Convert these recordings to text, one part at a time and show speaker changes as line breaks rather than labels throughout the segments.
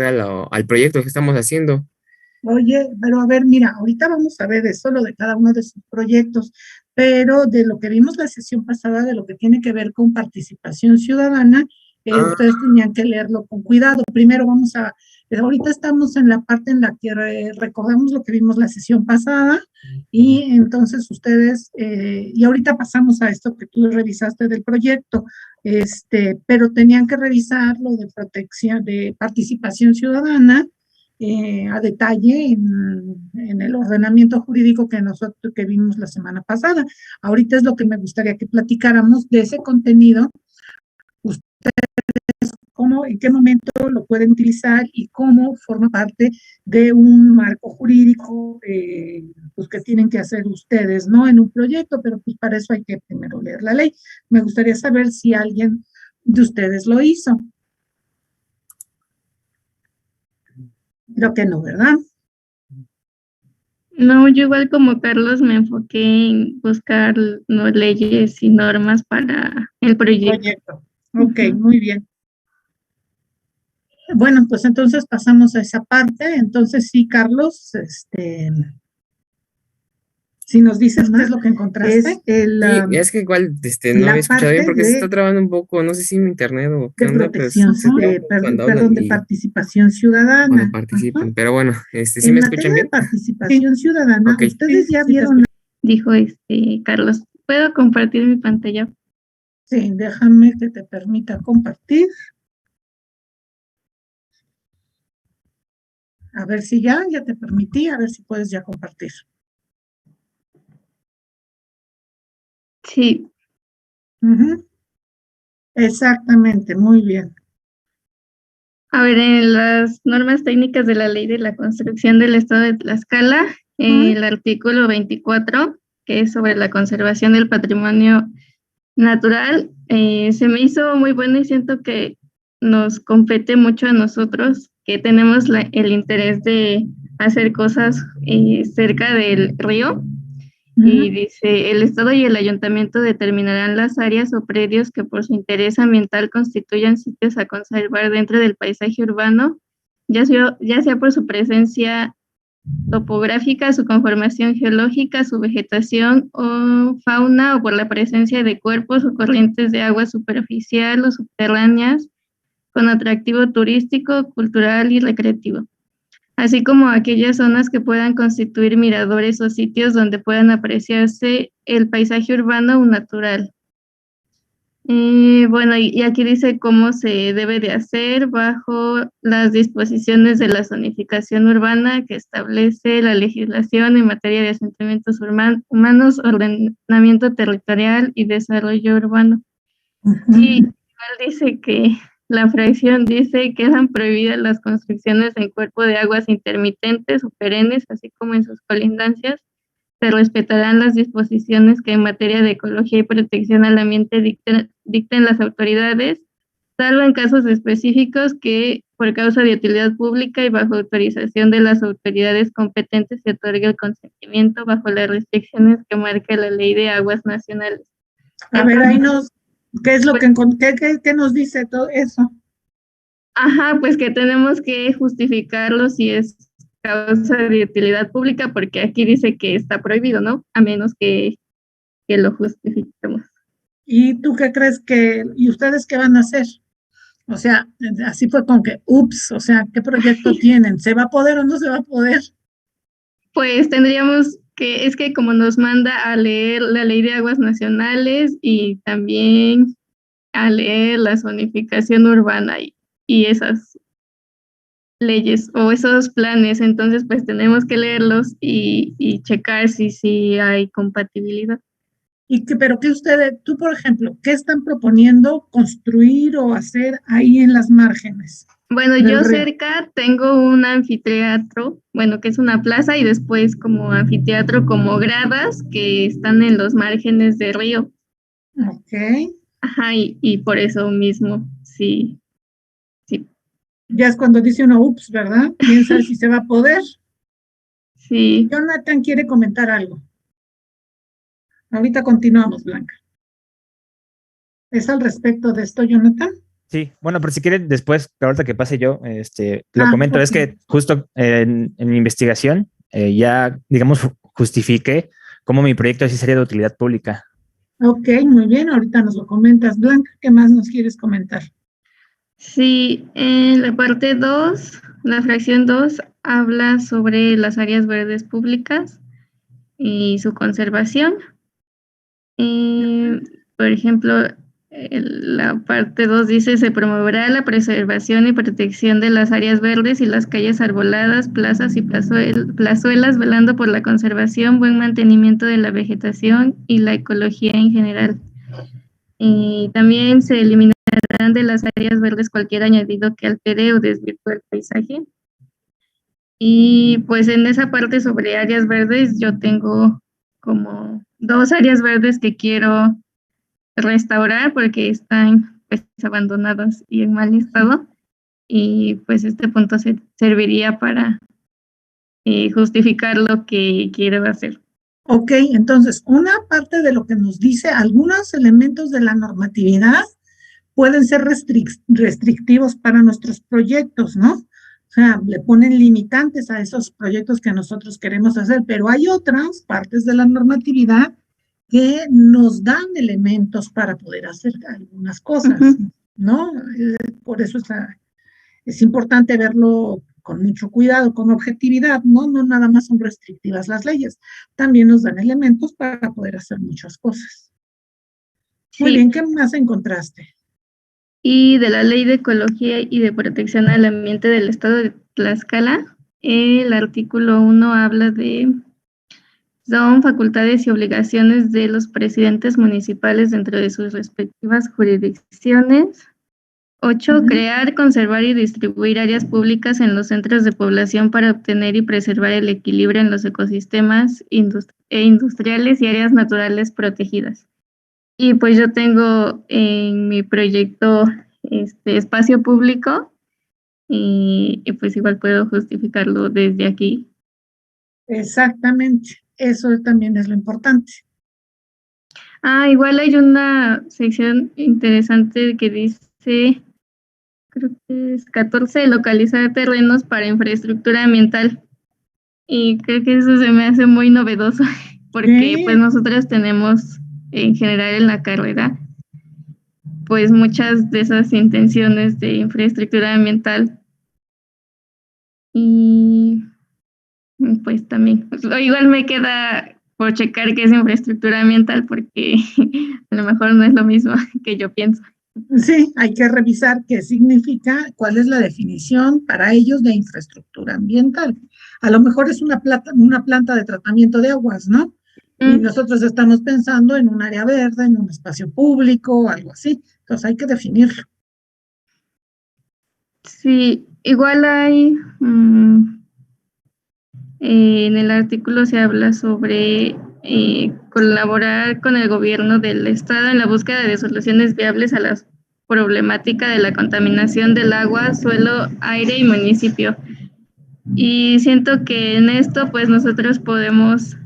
al proyecto que estamos haciendo.
Oye, pero a ver, mira, ahorita vamos a ver eso, lo de cada uno de sus proyectos, pero de lo que vimos la sesión pasada, de lo que tiene que ver con participación ciudadana,
Ah,
ustedes tenían que leerlo con cuidado. Primero vamos a, ahorita estamos en la parte en la que recordamos lo que vimos la sesión pasada y entonces ustedes, y ahorita pasamos a esto que tú revisaste del proyecto, pero tenían que revisar lo de protección, de participación ciudadana a detalle en el ordenamiento jurídico que nosotros que vimos la semana pasada. Ahorita es lo que me gustaría que platicáramos de ese contenido, cómo, en qué momento lo pueden utilizar y cómo forma parte de un marco jurídico pues que tienen que hacer ustedes, ¿no? En un proyecto, pero pues para eso hay que primero leer la ley. Me gustaría saber si alguien de ustedes lo hizo. Creo que no, ¿verdad?
No, yo igual como Carlos me enfoqué en buscar leyes y normas para el proyecto.
Proyecto. Ok, muy bien. Bueno, pues entonces pasamos a esa parte. Entonces sí, Carlos, si nos dices qué es lo que encontraste,
sí, es que igual no había
la
escuchado bien
parte
porque se está trabando un poco, no sé si mi internet o qué
de
onda, pero
protección,
se traba un poco cuando hablan
perdón, de
y
participación
cuando
ciudadana. Ajá.
participan. Pero bueno, ¿sí me
En materia
escuchan
de
bien?
participación ciudadana,
Ok.
ustedes ya vieron,
Dijo Carlos, ¿puedo compartir mi pantalla?
sí, déjame que te permita compartir. A ver si ya te permití, a ver si puedes ya compartir.
Sí.
Exactamente, muy bien.
A ver, en las normas técnicas de la Ley de la Construcción del Estado de Tlaxcala, el artículo 24, que es sobre la conservación del patrimonio natural, se me hizo muy bueno y siento que nos compete mucho a nosotros, que tenemos el interés de hacer cosas cerca del río. Y dice, el Estado y el Ayuntamiento determinarán las áreas o predios que por su interés ambiental constituyan sitios a conservar dentro del paisaje urbano, ya sea por su presencia topográfica, su conformación geológica, su vegetación o fauna, o por la presencia de cuerpos o corrientes de agua superficial o subterráneas con atractivo turístico, cultural y recreativo, así como aquellas zonas que puedan constituir miradores o sitios donde puedan apreciarse el paisaje urbano o natural. Bueno, y aquí dice cómo se debe de hacer bajo las disposiciones de la zonificación urbana que establece la legislación en materia de asentamientos humanos, ordenamiento territorial y desarrollo urbano. Y igual dice que la fracción dice que quedan prohibidas las construcciones en cuerpo de aguas intermitentes o perennes, así como en sus colindancias. Se respetarán las disposiciones que en materia de ecología y protección al ambiente dicten las autoridades, salvo en casos específicos que por causa de utilidad pública y bajo autorización de las autoridades competentes se otorgue el consentimiento bajo las restricciones que marca la Ley de Aguas Nacionales.
A ver, ahí ¿qué es lo que qué nos dice todo eso?
Ajá, pues que tenemos que justificarlo si es causa de utilidad pública, porque aquí dice que está prohibido, ¿no? A menos que lo justifiquemos.
¿Y tú qué crees y ustedes qué van a hacer? O sea, así fue como que, ups, o sea, ¿qué proyecto tienen? ¿Se va a poder o no se va a poder?
Pues tendríamos que, es que como nos manda a leer la Ley de Aguas Nacionales y también a leer la zonificación urbana y esas leyes o esos planes, entonces pues tenemos que leerlos y checar si hay compatibilidad.
Pero que tú, por ejemplo, ¿qué están proponiendo construir o hacer ahí en las márgenes
Bueno,
del
yo
río?
cerca tengo un anfiteatro, bueno, que es una plaza y después como anfiteatro como gradas que están en los márgenes del río.
Ok.
Ajá, y por eso mismo, sí, sí,
Ya es cuando dice uno, ups, ¿verdad? ¿Quién sabe si se va a poder?
sí.
Jonathan quiere comentar algo. Ahorita continuamos, Blanca. ¿Es al respecto de esto, Jonathan?
Sí, bueno, pero si quieren después, ahorita que pase yo, lo comento. Es
Ok.
que justo en mi investigación ya, digamos, justifiqué cómo mi proyecto sí sería de utilidad pública.
Ok, muy bien, ahorita nos lo comentas. Blanca, ¿qué más nos quieres comentar?
Sí, en la parte 2, la fracción 2 habla sobre las áreas verdes públicas y su conservación. Eh, por ejemplo, la parte 2 dice, se promoverá la preservación y protección de las áreas verdes y las calles arboladas, plazas y plazuelas, velando por la conservación, buen mantenimiento de la vegetación y la ecología en general. Y también se eliminarán de las áreas verdes cualquier añadido que altere o desvirtúe el paisaje. Y pues en esa parte sobre áreas verdes yo tengo como 2 áreas verdes que quiero restaurar porque están pues abandonadas y en mal estado, y pues este punto serviría para justificar lo que quiero hacer.
Ok, entonces, una parte de lo que nos dice, algunos elementos de la normatividad pueden ser restrictivos para nuestros proyectos, ¿no? O sea, le ponen limitantes a esos proyectos que nosotros queremos hacer, pero hay otras partes de la normatividad que nos dan elementos para poder hacer algunas cosas, ¿no? Por eso es importante verlo con mucho cuidado, con objetividad, ¿no? No nada más son restrictivas las leyes, también nos dan elementos para poder hacer muchas cosas. Muy bien,
Sí,
¿qué más encontraste?
y de la Ley de Ecología y de Protección al Ambiente del Estado de Tlaxcala, el artículo 1 habla de son facultades y obligaciones de los presidentes municipales dentro de sus respectivas jurisdicciones. 8. Crear, conservar y distribuir áreas públicas en los centros de población para obtener y preservar el equilibrio en los ecosistemas industriales y áreas naturales protegidas. Y pues yo tengo en mi proyecto espacio público y pues igual puedo justificarlo desde aquí.
Exactamente, eso también es lo importante.
Igual hay una sección interesante que dice, creo que es 14, localizar terrenos para infraestructura ambiental. Y creo que eso se me hace muy novedoso, porque
Sí,
pues nosotros tenemos en general en la carrera, pues muchas de esas intenciones de infraestructura ambiental. Y pues también, pues, igual me queda por checar qué es infraestructura ambiental, porque a lo mejor no es lo mismo que yo pienso.
sí, hay que revisar qué significa, cuál es la definición para ellos de infraestructura ambiental. A lo mejor es una planta de tratamiento de aguas, ¿no? Y
Mm,
nosotros estamos pensando en un área verde, en un espacio público, algo así. Entonces hay que definirlo.
sí, igual hay, en el artículo se habla sobre colaborar con el gobierno del estado en la búsqueda de soluciones viables a la problemática de la contaminación del agua, suelo, aire y municipio. Y siento que en esto pues nosotros podemos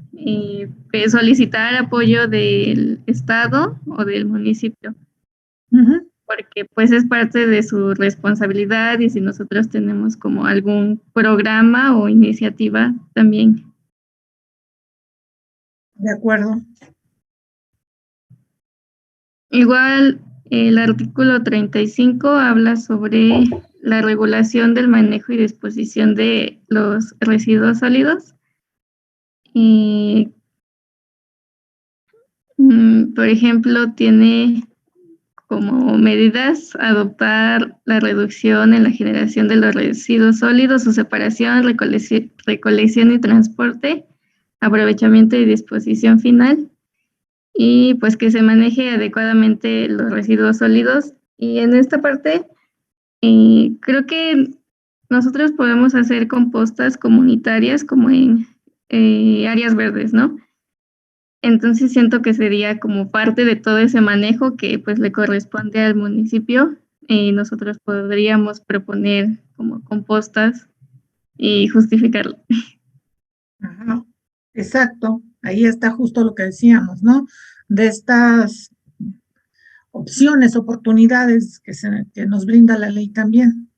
pues, solicitar apoyo del estado o del municipio,
Ujú.
porque pues es parte de su responsabilidad, y si nosotros tenemos como algún programa o iniciativa también.
De acuerdo.
Igual el artículo 35 habla sobre la regulación del manejo y disposición de los residuos sólidos. Y, por ejemplo, tiene como medidas adoptar la reducción en la generación de los residuos sólidos, su separación, recolección y transporte, aprovechamiento y disposición final, y pues que se maneje adecuadamente los residuos sólidos. Y en esta parte, creo que nosotros podemos hacer compostas comunitarias como en áreas verdes, ¿no? Entonces siento que sería como parte de todo ese manejo que pues le corresponde al municipio, y nosotros podríamos proponer como compostas y justificarlo.
Ajá. Exacto. Ahí está justo lo que decíamos, ¿no? De estas opciones, oportunidades que nos brinda la ley también.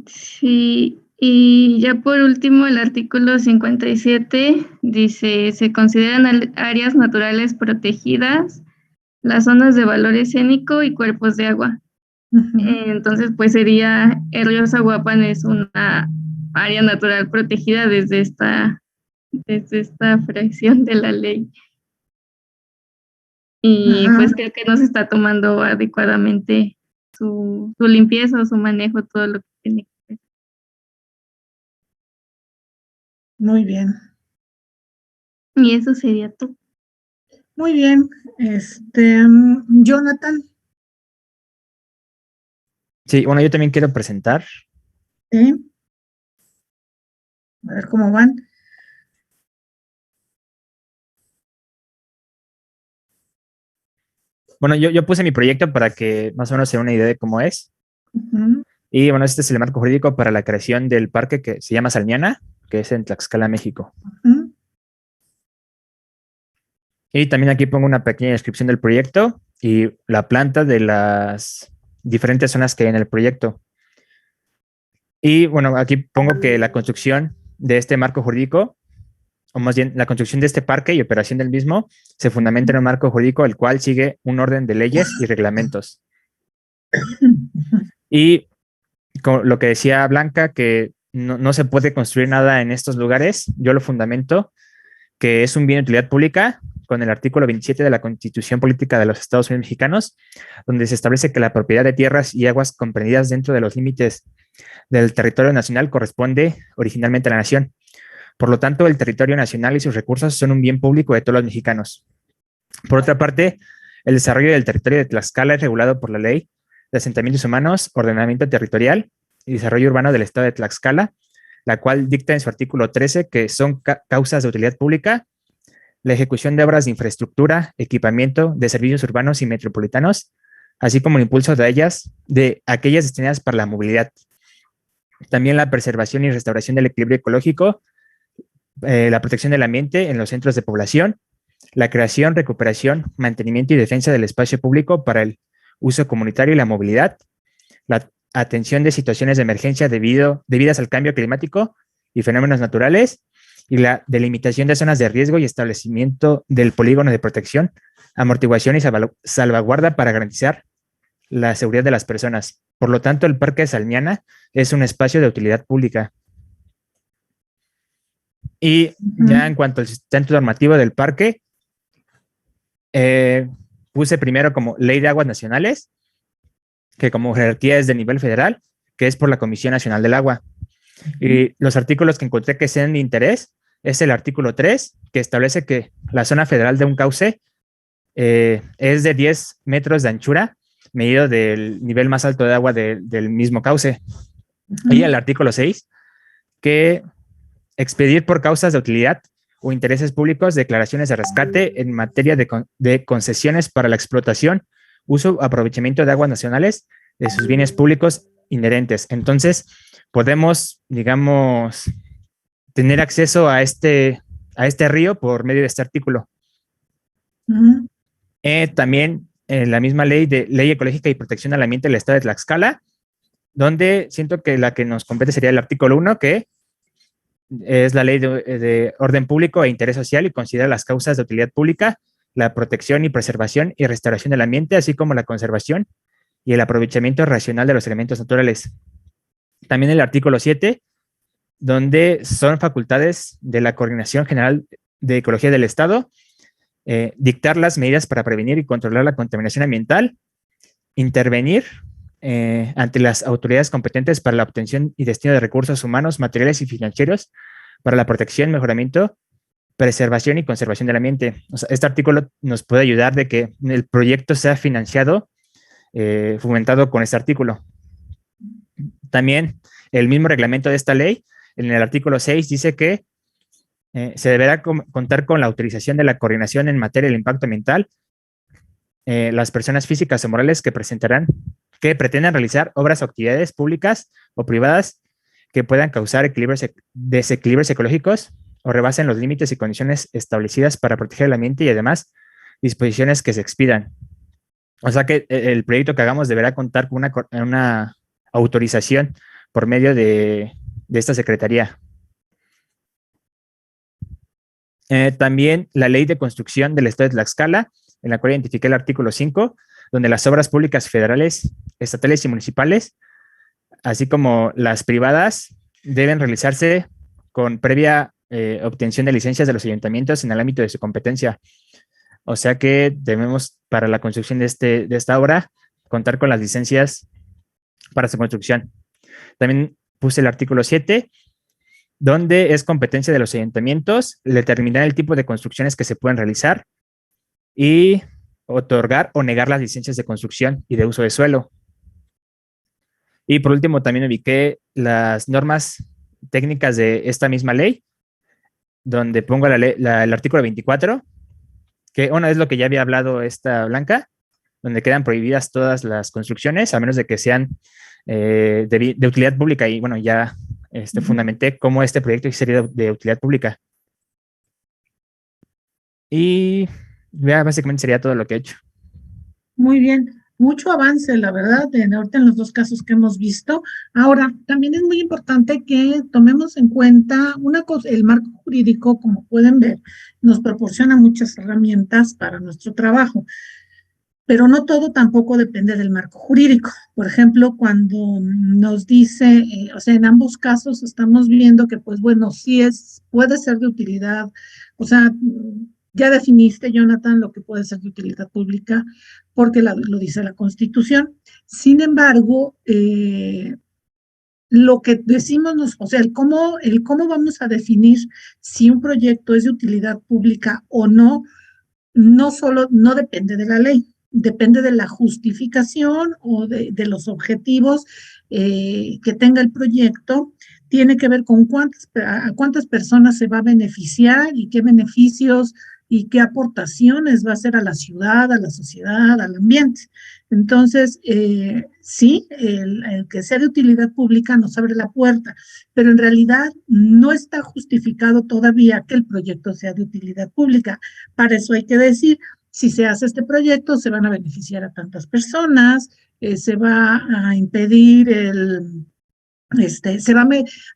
Sí, y ya por último, el artículo 57 dice, se consideran áreas naturales protegidas las zonas de valor escénico y cuerpos de agua. Entonces, pues sería, el río Zaguapan es una área natural protegida desde esta fracción de la ley. Y pues creo que no se está tomando adecuadamente su limpieza o su manejo, todo lo que tiene que ver.
Muy bien.
Y eso sería todo.
Muy bien. Jonathan.
Sí, bueno, yo también quiero presentar.
Sí. A ver cómo van.
Bueno, yo puse mi proyecto para que más o menos se dé una idea de cómo es. Y bueno, este es el marco jurídico para la creación del parque que se llama Salmiana, que es en Tlaxcala, México. Y también aquí pongo una pequeña descripción del proyecto y la planta de las diferentes zonas que hay en el proyecto. Y bueno, aquí pongo que la construcción de este marco jurídico, o más bien la construcción de este parque y operación del mismo, se fundamenta en un marco jurídico el cual sigue un orden de leyes y reglamentos. Y con lo que decía Blanca, que no se puede construir nada en estos lugares, yo lo fundamento que es un bien de utilidad pública con el artículo 27 de la Constitución Política de los Estados Unidos Mexicanos, donde se establece que la propiedad de tierras y aguas comprendidas dentro de los límites del territorio nacional corresponde originalmente a la nación. Por lo tanto, el territorio nacional y sus recursos son un bien público de todos los mexicanos. Por otra parte, el desarrollo del territorio de Tlaxcala es regulado por la Ley de Asentamientos Humanos, Ordenamiento Territorial y Desarrollo Urbano del Estado de Tlaxcala, la cual dicta en su artículo 13 que son causas de utilidad pública la ejecución de obras de infraestructura, equipamiento de servicios urbanos y metropolitanos, así como el impulso de aquellas destinadas para la movilidad. También la preservación y restauración del equilibrio ecológico, la protección del ambiente en los centros de población, la creación, recuperación, mantenimiento y defensa del espacio público para el uso comunitario y la movilidad, la atención de situaciones de emergencia debidas al cambio climático y fenómenos naturales, y la delimitación de zonas de riesgo y establecimiento del polígono de protección, amortiguación y salvaguarda para garantizar la seguridad de las personas. Por lo tanto, el Parque de Salmiana es un espacio de utilidad pública. Y ya en cuanto al sustento normativo del parque, puse primero como Ley de Aguas Nacionales, que como jerarquía es de nivel federal, que es por la Comisión Nacional del Agua. Y los artículos que encontré que sean de interés es el artículo 3, que establece que la zona federal de un cauce es de 10 metros de anchura, medido del nivel más alto de agua del mismo cauce. Y el artículo 6, que expedir por causas de utilidad o intereses públicos declaraciones de rescate en materia de concesiones para la explotación, uso o aprovechamiento de aguas nacionales de sus bienes públicos inherentes. Entonces, podemos, digamos, tener acceso a este río por medio de este artículo. También la misma ley de Ley Ecológica y Protección al Ambiente del Estado de Tlaxcala, donde siento que la que nos compete sería el artículo 1, que es la ley de orden público e interés social y considera las causas de utilidad pública, la protección y preservación y restauración del ambiente, así como la conservación y el aprovechamiento racional de los elementos naturales. También el artículo 7, donde son facultades de la Coordinación General de Ecología del Estado, dictar las medidas para prevenir y controlar la contaminación ambiental, intervenir ante las autoridades competentes para la obtención y destino de recursos humanos, materiales y financieros para la protección, mejoramiento, preservación y conservación del ambiente. O sea, este artículo nos puede ayudar de que el proyecto sea financiado, fomentado con este artículo. También el mismo reglamento de esta ley, en el artículo 6, dice que se deberá contar con la autorización de la coordinación en materia del impacto ambiental, las personas físicas o morales que pretendan realizar obras o actividades públicas o privadas que puedan causar desequilibrios ecológicos o rebasen los límites y condiciones establecidas para proteger el ambiente y además disposiciones que se expidan. O sea que el proyecto que hagamos deberá contar con una autorización por medio de esta secretaría. También la ley de construcción del Estado de Tlaxcala, en la cual identifiqué el artículo 5, donde las obras públicas federales, estatales y municipales, así como las privadas, deben realizarse con previa obtención de licencias de los ayuntamientos en el ámbito de su competencia. O sea que debemos, para la construcción de esta obra, contar con las licencias para su construcción. También puse el artículo 7, donde es competencia de los ayuntamientos determinar el tipo de construcciones que se pueden realizar y otorgar o negar las licencias de construcción y de uso de suelo. Y por último, también ubiqué las normas técnicas de esta misma ley, donde pongo el artículo 24, que una es lo que ya había hablado esta Blanca, donde quedan prohibidas todas las construcciones, a menos de que sean de utilidad pública. Y bueno, ya fundamenté cómo este proyecto sería de utilidad pública. Y ya básicamente sería todo lo que he hecho.
Muy bien, mucho avance, la verdad, ahorita en los dos casos que hemos visto. Ahora, también es muy importante que tomemos en cuenta una cosa, el marco jurídico, como pueden ver, nos proporciona muchas herramientas para nuestro trabajo, pero no todo tampoco depende del marco jurídico. Por ejemplo, cuando nos dice, o sea, en ambos casos estamos viendo que, pues bueno, sí puede ser de utilidad, o sea, ya definiste, Jonathan, lo que puede ser de utilidad pública, porque lo dice la Constitución. Sin embargo, lo que decimos, o sea, el cómo vamos a definir si un proyecto es de utilidad pública o no, no depende de la ley, depende de la justificación o de los objetivos que tenga el proyecto. Tiene que ver con a cuántas personas se va a beneficiar y qué beneficios y qué aportaciones va a hacer a la ciudad, a la sociedad, al ambiente. Entonces, sí, el que sea de utilidad pública nos abre la puerta, pero en realidad no está justificado todavía que el proyecto sea de utilidad pública. Para eso hay que decir, si se hace este proyecto, se van a beneficiar a tantas personas, se va a impedir se va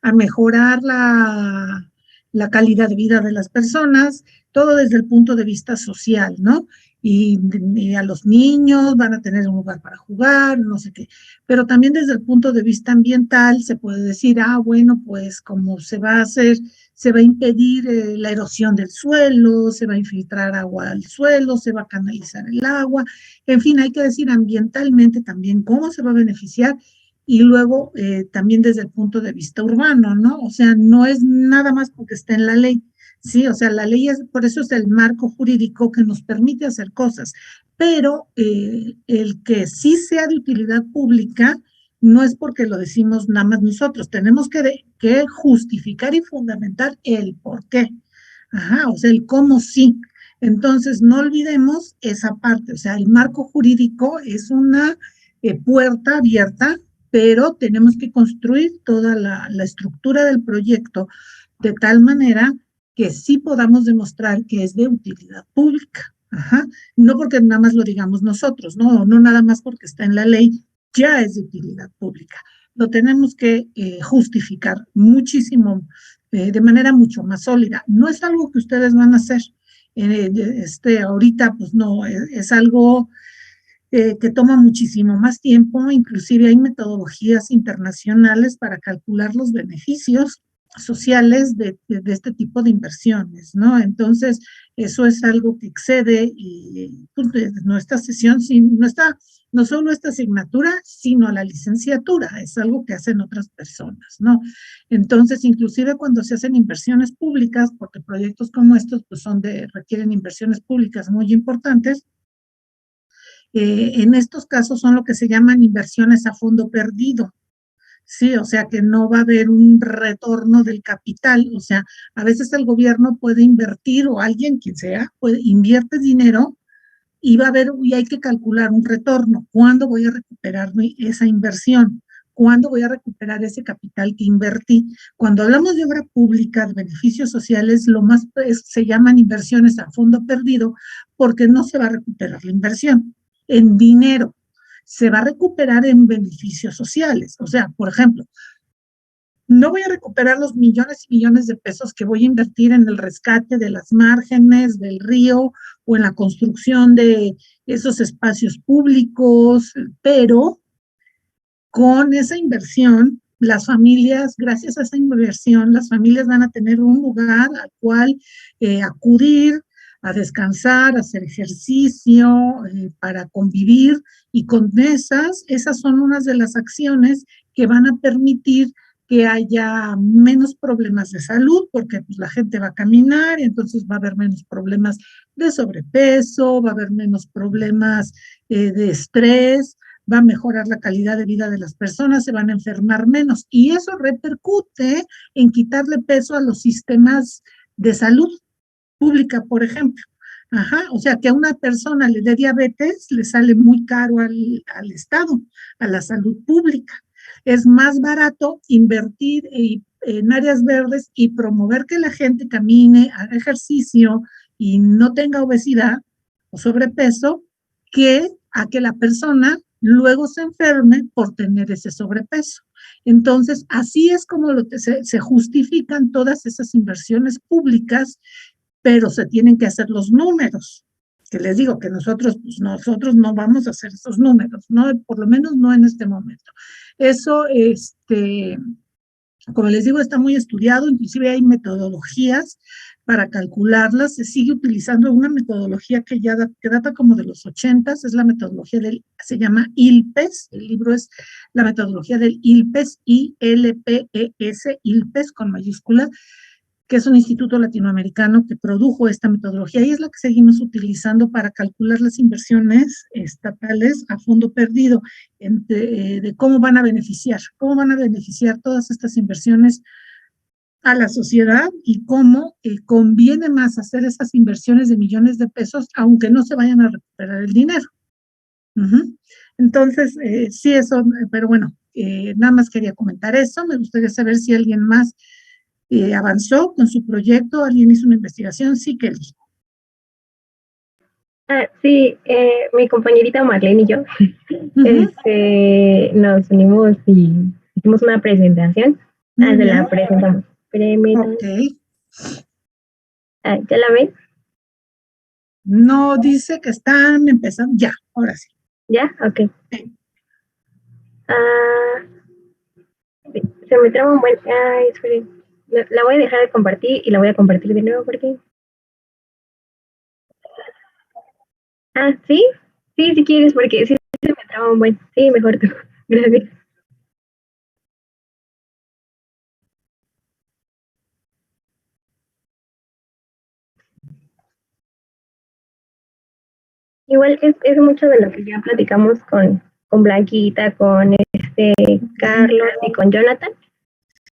a mejorar la calidad de vida de las personas, todo desde el punto de vista social, ¿no? Y a los niños van a tener un lugar para jugar, no sé qué. Pero también desde el punto de vista ambiental se puede decir, bueno, pues como se va a impedir la erosión del suelo, se va a infiltrar agua al suelo, se va a canalizar el agua, en fin, hay que decir ambientalmente también cómo se va a beneficiar. Y luego también desde el punto de vista urbano, ¿no? O sea, no es nada más porque está en la ley, ¿sí? O sea, la ley por eso es el marco jurídico que nos permite hacer cosas, pero el que sí sea de utilidad pública no es porque lo decimos nada más nosotros, tenemos que justificar y fundamentar el por qué, o sea, el cómo sí. Entonces, no olvidemos esa parte, o sea, el marco jurídico es una puerta abierta, pero tenemos que construir toda la estructura del proyecto de tal manera que sí podamos demostrar que es de utilidad pública. No porque nada más lo digamos nosotros, no nada más porque está en la ley, ya es de utilidad pública. Lo tenemos que justificar muchísimo, de manera mucho más sólida. No es algo que ustedes van a hacer ahorita, pues no, es algo que toma muchísimo más tiempo, inclusive hay metodologías internacionales para calcular los beneficios sociales de este tipo de inversiones, ¿no? Entonces, eso es algo que excede pues, nuestra sesión, no solo esta asignatura, sino la licenciatura, es algo que hacen otras personas, ¿no? Entonces, inclusive cuando se hacen inversiones públicas, porque proyectos como estos pues requieren inversiones públicas muy importantes, en estos casos son lo que se llaman inversiones a fondo perdido, ¿sí? O sea que no va a haber un retorno del capital, o sea, a veces el gobierno puede invertir o alguien, quien sea, invierte dinero y hay que calcular un retorno. ¿Cuándo voy a recuperar esa inversión? ¿cuándo voy a recuperar ese capital que invertí? Cuando hablamos de obra pública, de beneficios sociales, se llaman inversiones a fondo perdido porque no se va a recuperar la inversión en dinero, se va a recuperar en beneficios sociales. O sea, por ejemplo, no voy a recuperar los millones y millones de pesos que voy a invertir en el rescate de las márgenes del río o en la construcción de esos espacios públicos, pero con esa inversión, las familias, gracias a esa inversión, las familias van a tener un lugar al cual acudir, a descansar, a hacer ejercicio, para convivir, y con esas son unas de las acciones que van a permitir que haya menos problemas de salud, porque pues, la gente va a caminar y entonces va a haber menos problemas de sobrepeso, va a haber menos problemas de estrés, va a mejorar la calidad de vida de las personas, se van a enfermar menos, y eso repercute en quitarle peso a los sistemas de salud pública, por ejemplo. Ajá, o sea, que a una persona le dé diabetes le sale muy caro al Estado, a la salud pública. Es más barato invertir en áreas verdes y promover que la gente camine, haga ejercicio y no tenga obesidad o sobrepeso, que a que la persona luego se enferme por tener ese sobrepeso. Entonces, así es como se justifican todas esas inversiones públicas, pero se tienen que hacer los números, que les digo que nosotros no vamos a hacer esos números, no, por lo menos no en este momento. Eso, como les digo, está muy estudiado, inclusive hay metodologías para calcularlas. Se sigue utilizando una metodología que data como de los 80s, es la metodología se llama ILPES, el libro es la metodología del ILPES, ILPES, ILPES con mayúscula, que es un instituto latinoamericano que produjo esta metodología y es la que seguimos utilizando para calcular las inversiones estatales a fondo perdido, de cómo van a beneficiar todas estas inversiones a la sociedad y cómo conviene más hacer esas inversiones de millones de pesos, aunque no se vayan a recuperar el dinero. Entonces, sí, eso, pero bueno, nada más quería comentar eso. Me gustaría saber si alguien más avanzó con su proyecto, alguien hizo una investigación. Sí, Kelly.
Sí, mi compañerita Marlene y yo nos unimos y hicimos una presentación. Se la presentamos.
Ok.
¿Ya la ven?
No, dice que están empezando. Ya, ahora sí.
¿Ya? Ok. Se me traba un buen... Ay, esperen. La voy a dejar de compartir y la voy a compartir de nuevo porque... ¿sí? Sí, si quieres, porque sí se me traba un buen... Sí, mejor tú. Gracias. Igual es mucho de lo que ya platicamos con Blanquita, con Carlos y con Jonathan.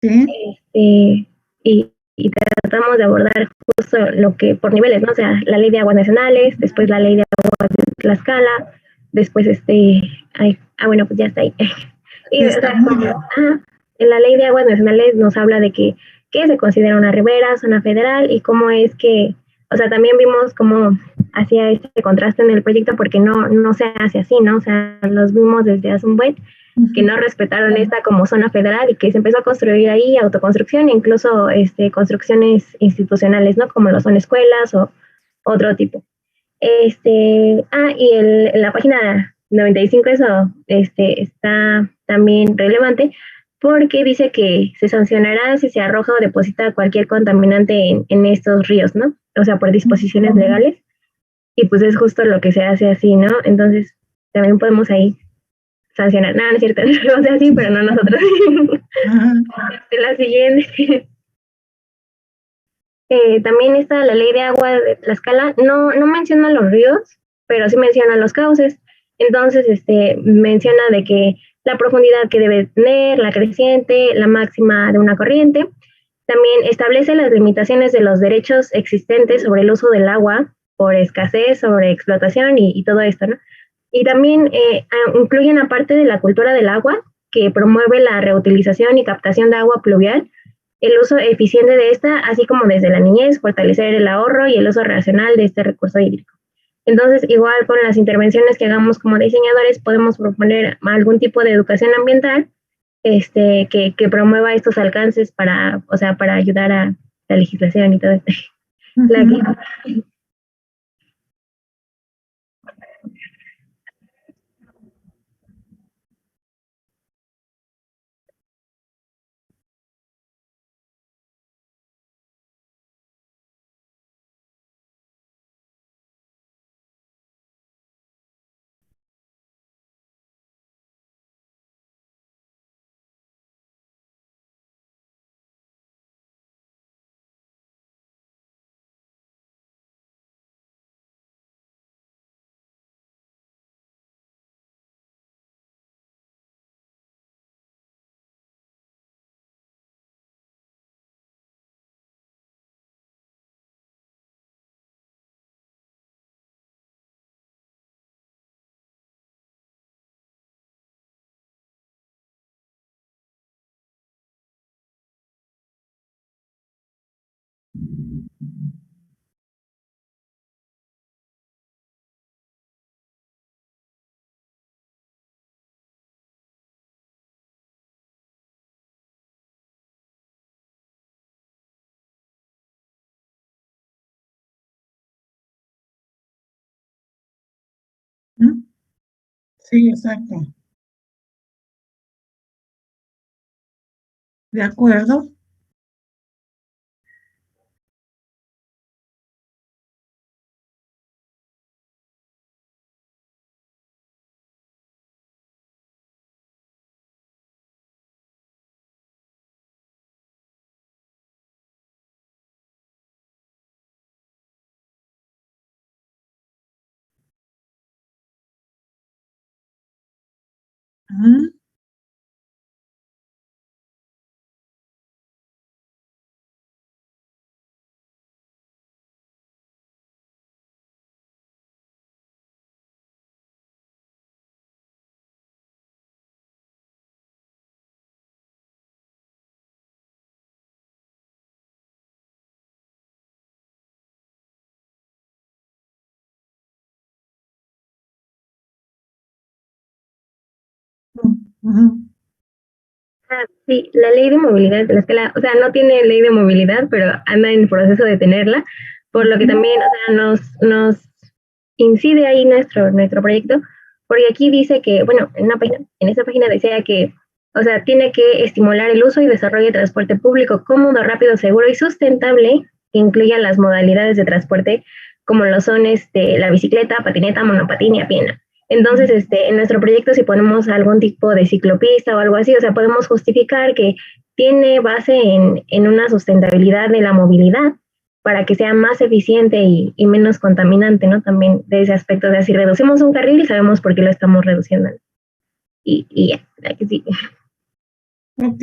Sí.
Y tratamos de abordar justo lo que por niveles, ¿no? O sea, la ley de aguas nacionales, después la ley de aguas de Tlaxcala, después bueno, pues ya está ahí. Y o sea, en la ley de aguas nacionales nos habla de qué se considera una ribera, zona federal, y cómo es que, o sea, también vimos cómo hacía este contraste en el proyecto, porque no se hace así, ¿no? O sea, los vimos desde hace un buen, que no respetaron esta como zona federal y que se empezó a construir ahí autoconstrucción e incluso construcciones institucionales, ¿no? Como lo son escuelas o otro tipo. Y en la página 95 eso está también relevante porque dice que se sancionará si se arroja o deposita cualquier contaminante en estos ríos, ¿no? O sea, por disposiciones legales. Y pues es justo lo que se hace así, ¿no? Entonces, también podemos ahí sancionar. No, no es cierto, no vamos a hacer así, pero no nosotros. La siguiente. También está la ley de agua de Tlaxcala. No menciona los ríos, pero sí menciona los cauces. Entonces, menciona de que la profundidad que debe tener, la creciente, la máxima de una corriente. También establece las limitaciones de los derechos existentes sobre el uso del agua por escasez, sobre explotación y todo esto, ¿no? Y también incluyen, aparte de la cultura del agua, que promueve la reutilización y captación de agua pluvial, el uso eficiente de esta, así como desde la niñez, fortalecer el ahorro y el uso racional de este recurso hídrico. Entonces, igual con las intervenciones que hagamos como diseñadores, podemos proponer algún tipo de educación ambiental que promueva estos alcances para, o sea, para ayudar a la legislación y todo esto.
Sí, exacto. De acuerdo. Ujú, ujú,
Sí, la ley de movilidad de la escala, o sea, no tiene ley de movilidad, pero anda en proceso de tenerla, por lo que también, o sea, nos incide ahí nuestro proyecto, porque aquí dice que, bueno, en esa página decía que, o sea, tiene que estimular el uso y desarrollo de transporte público cómodo, rápido, seguro y sustentable, que incluya las modalidades de transporte como lo son la bicicleta, patineta, monopatín y a pie. Entonces, en nuestro proyecto, si ponemos algún tipo de ciclopista o algo así, o sea, podemos justificar que tiene base en una sustentabilidad de la movilidad para que sea más eficiente y menos contaminante, ¿no? También de ese aspecto, de si reducimos un carril, sabemos por qué lo estamos reduciendo. Y ya, que sí.
ok.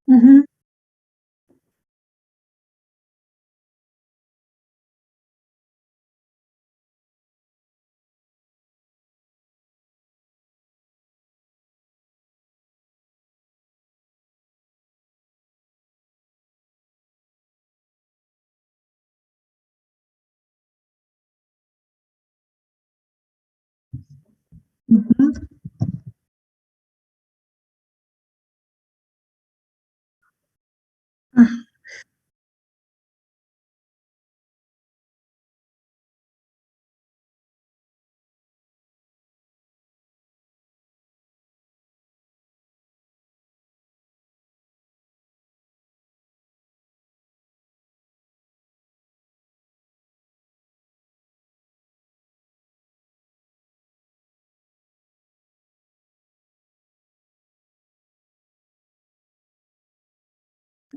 Ujú, ujú. Ah,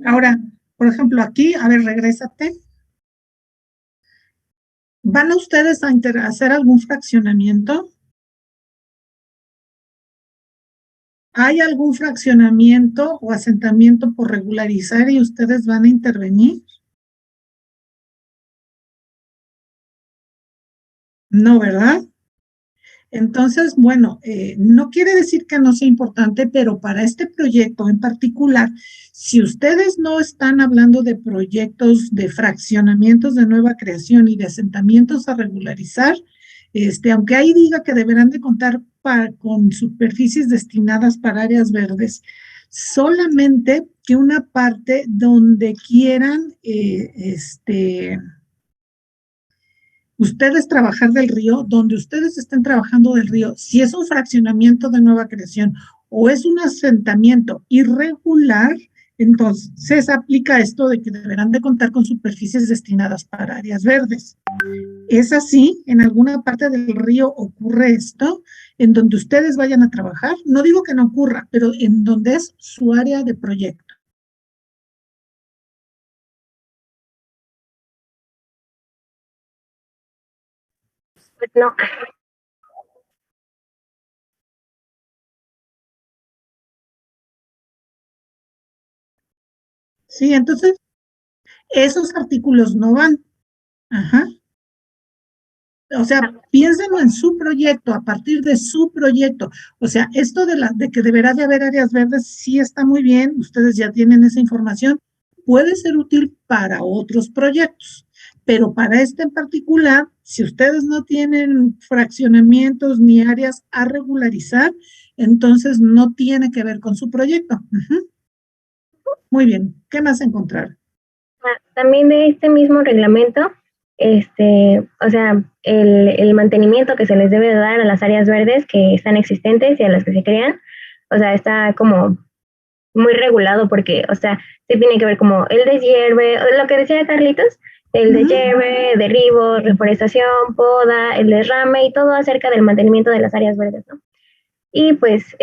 Ahora, por ejemplo, aquí, a ver, regrésate. ¿Van a ustedes a hacer algún fraccionamiento? ¿Hay algún fraccionamiento o asentamiento por regularizar y ustedes van a intervenir? No, ¿verdad? Entonces, bueno, no quiere decir que no sea importante, pero para este proyecto en particular, si ustedes no están hablando de proyectos de fraccionamientos de nueva creación y de asentamientos a regularizar, aunque ahí diga que deberán de contar con superficies destinadas para áreas verdes, solamente que una parte donde quieran, ustedes trabajar del río, donde ustedes estén trabajando del río, si es un fraccionamiento de nueva creación o es un asentamiento irregular, entonces aplica esto de que deberán de contar con superficies destinadas para áreas verdes. Es así, en alguna parte del río ocurre esto, en donde ustedes vayan a trabajar, no digo que no ocurra, pero en donde es su área de proyecto.
Pues no.
Sí, entonces esos artículos no van. Ajá. O sea, piénsenlo en su proyecto, a partir de su proyecto. O sea, esto de que deberá de haber áreas verdes sí está muy bien, ustedes ya tienen esa información, puede ser útil para otros proyectos, pero para este en particular, si ustedes no tienen fraccionamientos ni áreas a regularizar, entonces no tiene que ver con su proyecto. Muy bien, ¿qué más encontrar?
También de este mismo reglamento, o sea, el mantenimiento que se les debe dar a las áreas verdes que están existentes y a las que se crean, o sea, está como muy regulado porque, o sea, se tiene que ver como el deshierve, lo que decía Carlitos, el deshierve, derribo, reforestación, poda, el derrame y todo acerca del mantenimiento de las áreas verdes, ¿no? Y pues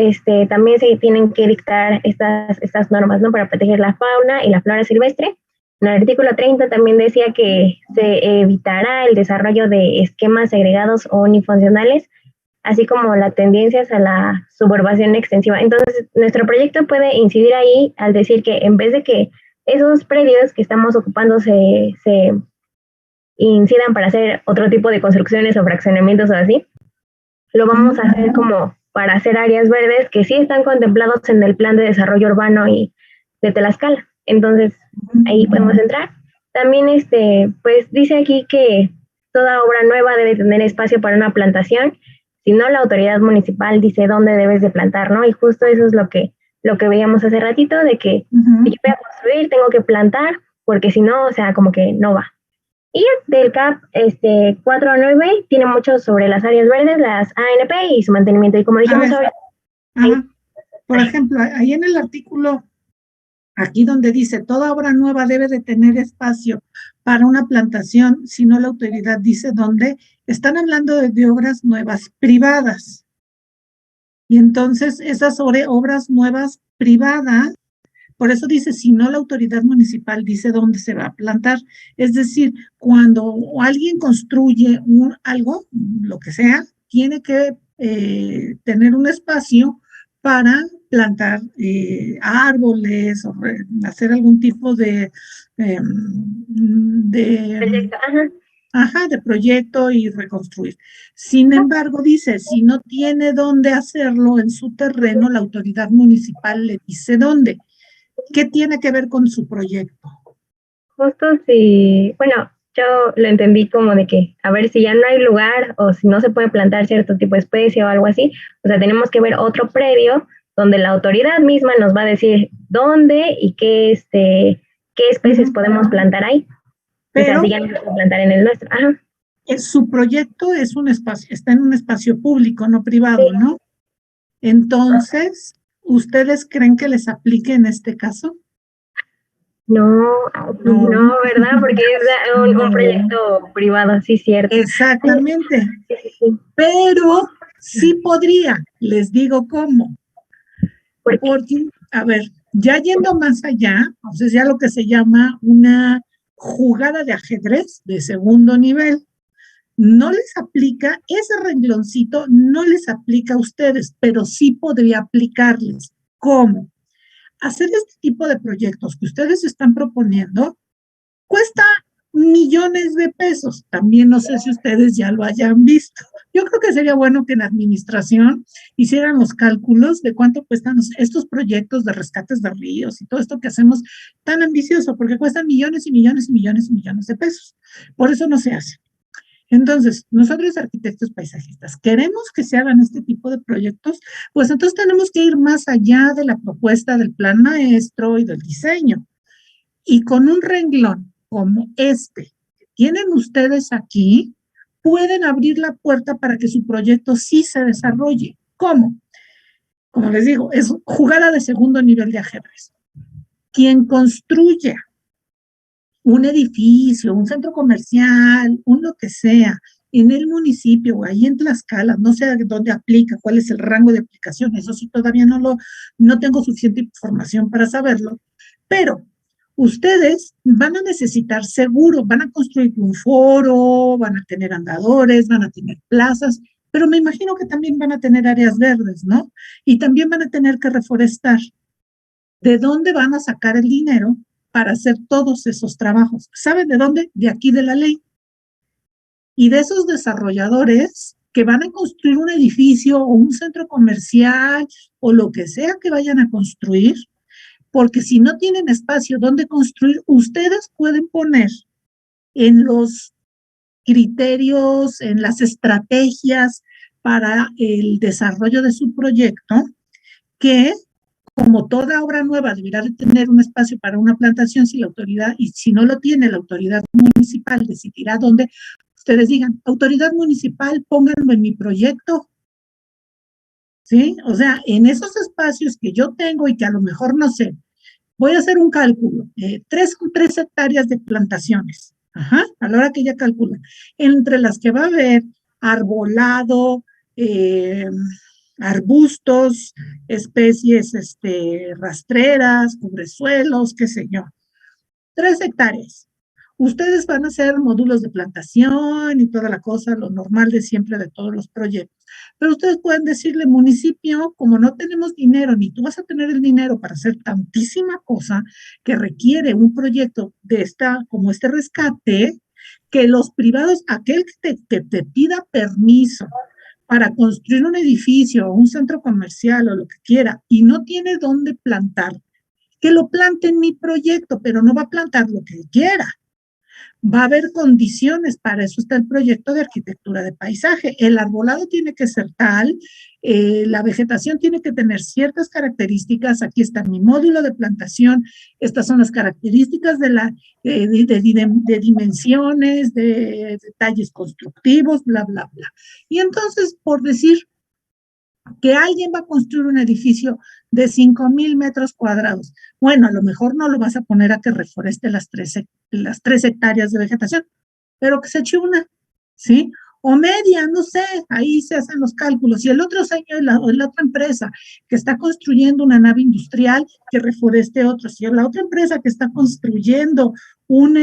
también se tienen que dictar estas normas, ¿no? Para proteger la fauna y la flora silvestre. En el artículo 30 también decía que se evitará el desarrollo de esquemas segregados o unifuncionales, así como las tendencias a la suburbación extensiva. Entonces, nuestro proyecto puede incidir ahí al decir que en vez de que esos predios que estamos ocupando se incidan para hacer otro tipo de construcciones o fraccionamientos o así, lo vamos a hacer como para hacer áreas verdes que sí están contemplados en el plan de desarrollo urbano y de Tlaxcala. Entonces, ahí podemos entrar. También, pues dice aquí que toda obra nueva debe tener espacio para una plantación, si no la autoridad municipal dice dónde debes de plantar, ¿no? Y justo eso es lo que veíamos hace ratito, de que si yo voy a construir, tengo que plantar, porque si no, o sea, como que no va. Y del CAP 4 a 9 tiene mucho sobre las áreas verdes, las ANP y su mantenimiento. Y como dijimos ahora,
por ejemplo, ahí en el artículo, aquí donde dice, toda obra nueva debe de tener espacio para una plantación, si no la autoridad dice dónde, están hablando de obras nuevas privadas. Y entonces esas obras nuevas privadas, por eso dice, si no la autoridad municipal dice dónde se va a plantar. Es decir, cuando alguien construye algo, lo que sea, tiene que tener un espacio para plantar árboles o hacer algún tipo de proyecto y reconstruir. Sin embargo, dice, si no tiene dónde hacerlo en su terreno, la autoridad municipal le dice dónde. ¿Qué tiene que ver con su proyecto?
Justo si, bueno, yo lo entendí como de que, a ver, si ya no hay lugar o si no se puede plantar cierto tipo de especie o algo así, o sea, tenemos que ver otro predio donde la autoridad misma nos va a decir dónde y qué especies podemos plantar ahí. Pero, o sea, si ya no se puede plantar en el nuestro. Ajá.
Su proyecto es un espacio, está en un espacio público, no privado, ¿no? Entonces, ¿ustedes creen que les aplique en este caso?
No, ¿verdad? Porque es un proyecto privado, sí, cierto.
Exactamente. Sí. Pero sí podría, les digo cómo. Porque, a ver, Ya yendo más allá, o sea, ya lo que se llama una jugada de ajedrez de segundo nivel. No les aplica, ese rengloncito no les aplica a ustedes, pero sí podría aplicarles. ¿Cómo? Hacer este tipo de proyectos que ustedes están proponiendo cuesta millones de pesos. También no sé si ustedes ya lo hayan visto. Yo creo que sería bueno que en administración hicieran los cálculos de cuánto cuestan estos proyectos de rescates de ríos y todo esto que hacemos tan ambicioso, porque cuestan millones y millones y millones y millones de pesos. Por eso no se hace. Entonces, nosotros arquitectos paisajistas queremos que se hagan este tipo de proyectos, pues entonces tenemos que ir más allá de la propuesta del plan maestro y del diseño. Y con un renglón como este que tienen ustedes aquí, pueden abrir la puerta para que su proyecto sí se desarrolle. ¿Cómo? Como les digo, es jugada de segundo nivel de ajedrez. Quien construya un edificio, un centro comercial, un lo que sea, en el municipio o ahí en Tlaxcala, no sé dónde aplica, cuál es el rango de aplicación, eso sí todavía no tengo suficiente información para saberlo, pero ustedes van a necesitar seguro, van a construir un foro, van a tener andadores, van a tener plazas, pero me imagino que también van a tener áreas verdes, ¿no? Y también van a tener que reforestar. ¿De dónde van a sacar el dinero para hacer todos esos trabajos? ¿Saben de dónde? De aquí de la ley. Y de esos desarrolladores que van a construir un edificio o un centro comercial o lo que sea que vayan a construir, porque si no tienen espacio donde construir, ustedes pueden poner en los criterios, en las estrategias para el desarrollo de su proyecto, que como toda obra nueva deberá de tener un espacio para una plantación, si la autoridad, y si no lo tiene la autoridad municipal, decidirá dónde, ustedes digan, autoridad municipal, pónganlo en mi proyecto, ¿sí? O sea, en esos espacios que yo tengo y que a lo mejor no sé, voy a hacer un cálculo, 3 hectáreas de plantaciones, a la hora que ella calcula, entre las que va a haber arbolado, arbustos, especies rastreras, cubresuelos, qué sé yo. 3 hectáreas. Ustedes van a hacer módulos de plantación y toda la cosa, lo normal de siempre de todos los proyectos. Pero ustedes pueden decirle, municipio, como no tenemos dinero, ni tú vas a tener el dinero para hacer tantísima cosa que requiere un proyecto de como este rescate, que los privados, aquel que te pida permiso para construir un edificio o un centro comercial o lo que quiera y no tiene dónde plantar, que lo plante en mi proyecto, pero no va a plantar lo que quiera. Va a haber condiciones, para eso está el proyecto de arquitectura de paisaje. El arbolado tiene que ser tal, la vegetación tiene que tener ciertas características. Aquí está mi módulo de plantación, estas son las características de dimensiones, de detalles constructivos, bla, bla, bla. Y entonces, por decir que alguien va a construir un edificio de 5,000 metros cuadrados. Bueno, a lo mejor no lo vas a poner a que reforeste las 3 hectáreas de vegetación, pero que se eche una, ¿sí? O media, no sé, ahí se hacen los cálculos. Y el otro señor, la otra empresa que está construyendo una nave industrial, que reforeste otro. Si la otra empresa que está construyendo un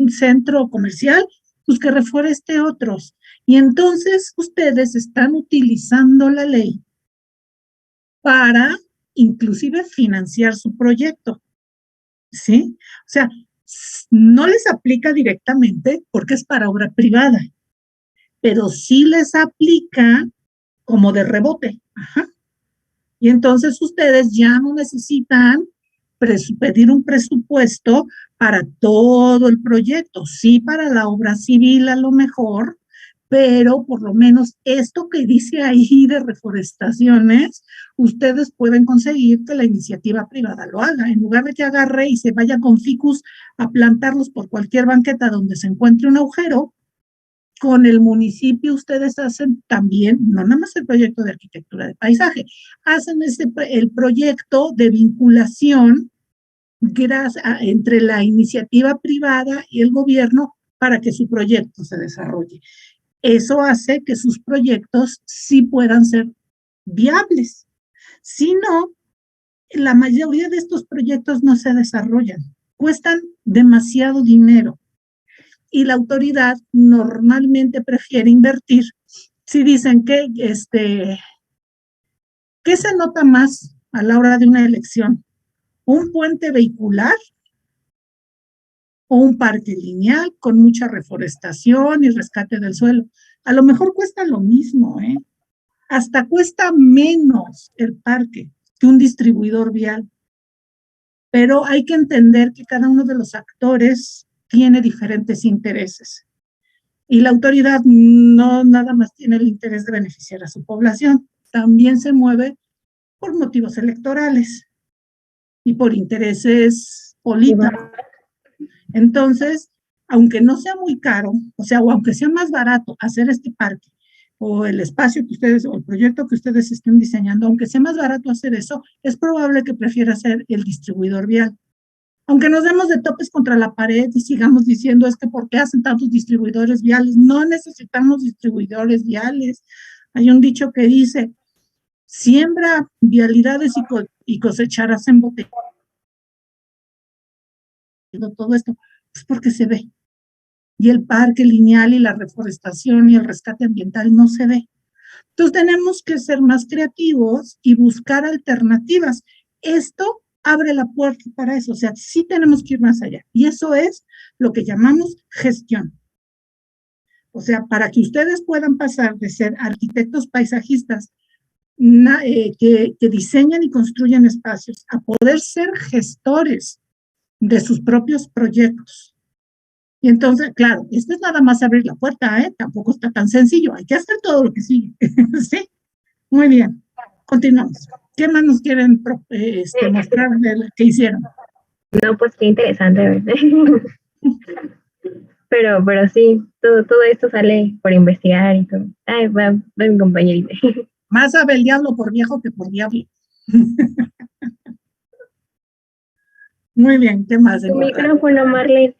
centro comercial, pues que reforeste otros. Y entonces ustedes están utilizando la ley para inclusive financiar su proyecto, ¿sí? O sea, no les aplica directamente porque es para obra privada, pero sí les aplica como de rebote. Y entonces ustedes ya no necesitan pedir un presupuesto para todo el proyecto, sí para la obra civil a lo mejor, pero por lo menos esto que dice ahí de reforestaciones, ustedes pueden conseguir que la iniciativa privada lo haga, en lugar de que agarre y se vaya con ficus a plantarlos por cualquier banqueta donde se encuentre un agujero. Con el municipio ustedes hacen también, no nada más el proyecto de arquitectura de paisaje, hacen el proyecto de vinculación entre la iniciativa privada y el gobierno para que su proyecto se desarrolle. Eso hace que sus proyectos sí puedan ser viables. Si no, la mayoría de estos proyectos no se desarrollan, cuestan demasiado dinero y la autoridad normalmente prefiere invertir. Si dicen que, ¿qué se nota más a la hora de una elección? ¿Un puente vehicular o un parque lineal con mucha reforestación y rescate del suelo? A lo mejor cuesta lo mismo, ¿eh? Hasta cuesta menos el parque que un distribuidor vial. Pero hay que entender que cada uno de los actores tiene diferentes intereses. Y la autoridad no nada más tiene el interés de beneficiar a su población, también se mueve por motivos electorales y por intereses políticos. Entonces, aunque no sea muy caro, o sea, o aunque sea más barato hacer este parque, o el espacio que ustedes, o el proyecto que ustedes estén diseñando, aunque sea más barato hacer eso, es probable que prefiera ser el distribuidor vial. Aunque nos demos de topes contra la pared y sigamos diciendo es que ¿por qué hacen tantos distribuidores viales? No necesitamos distribuidores viales. Hay un dicho que dice, siembra vialidades y cosecharás en botella. Todo esto es porque se ve. Y el parque lineal y la reforestación y el rescate ambiental no se ve. Entonces tenemos que ser más creativos y buscar alternativas. Esto abre la puerta para eso, o sea, sí tenemos que ir más allá. Y eso es lo que llamamos gestión. O sea, para que ustedes puedan pasar de ser arquitectos paisajistas que diseñan y construyen espacios a poder ser gestores de sus propios proyectos. Y entonces, claro, esto es nada más abrir la puerta, ¿eh? Tampoco está tan sencillo, hay que hacer todo lo que sigue. ¿Sí? Muy bien, continuamos. ¿Qué más nos quieren mostrar de lo que hicieron?
No, pues qué interesante, ¿verdad? pero sí, todo esto sale por investigar y todo. Ay, va mi compañerita.
Más sabe el diablo por viejo que por diablo. Muy bien, ¿qué más?
Tu micrófono, Marlene.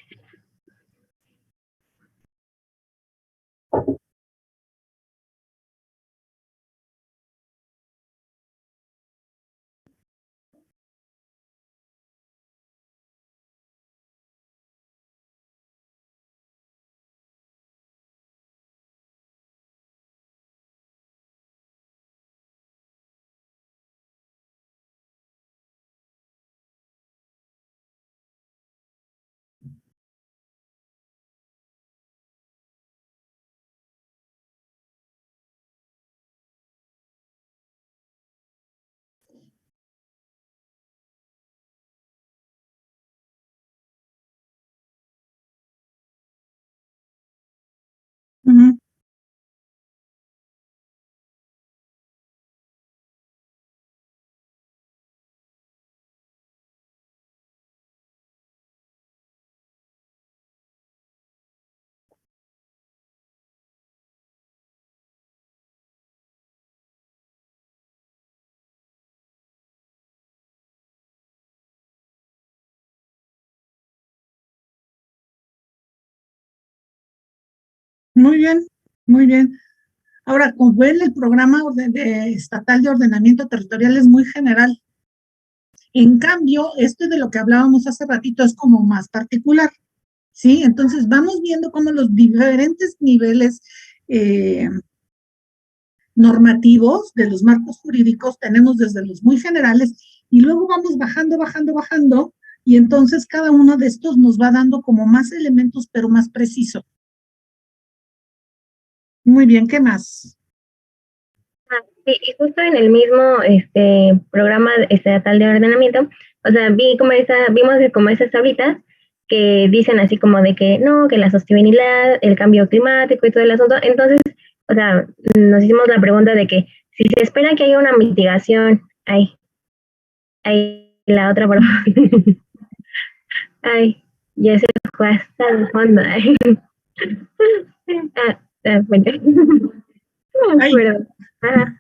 Uh-huh. Muy bien, muy bien. Ahora, como ven, el programa estatal de ordenamiento territorial es muy general. En cambio, esto de lo que hablábamos hace ratito es como más particular, ¿sí? Entonces, vamos viendo cómo los diferentes niveles normativos de los marcos jurídicos tenemos desde los muy generales y luego vamos bajando, y entonces cada uno de estos nos va dando como más elementos, pero más preciso. Muy bien, ¿qué más?
Sí, y justo en el mismo programa estatal de ordenamiento, o sea, vimos como esas tablitas que dicen así como de que no, que la sostenibilidad, el cambio climático y todo el asunto. Entonces, o sea, nos hicimos la pregunta de que si se espera que haya una mitigación, ay, la otra, por favor. Ay, ya se fue hasta el fondo. Bueno. Perdón.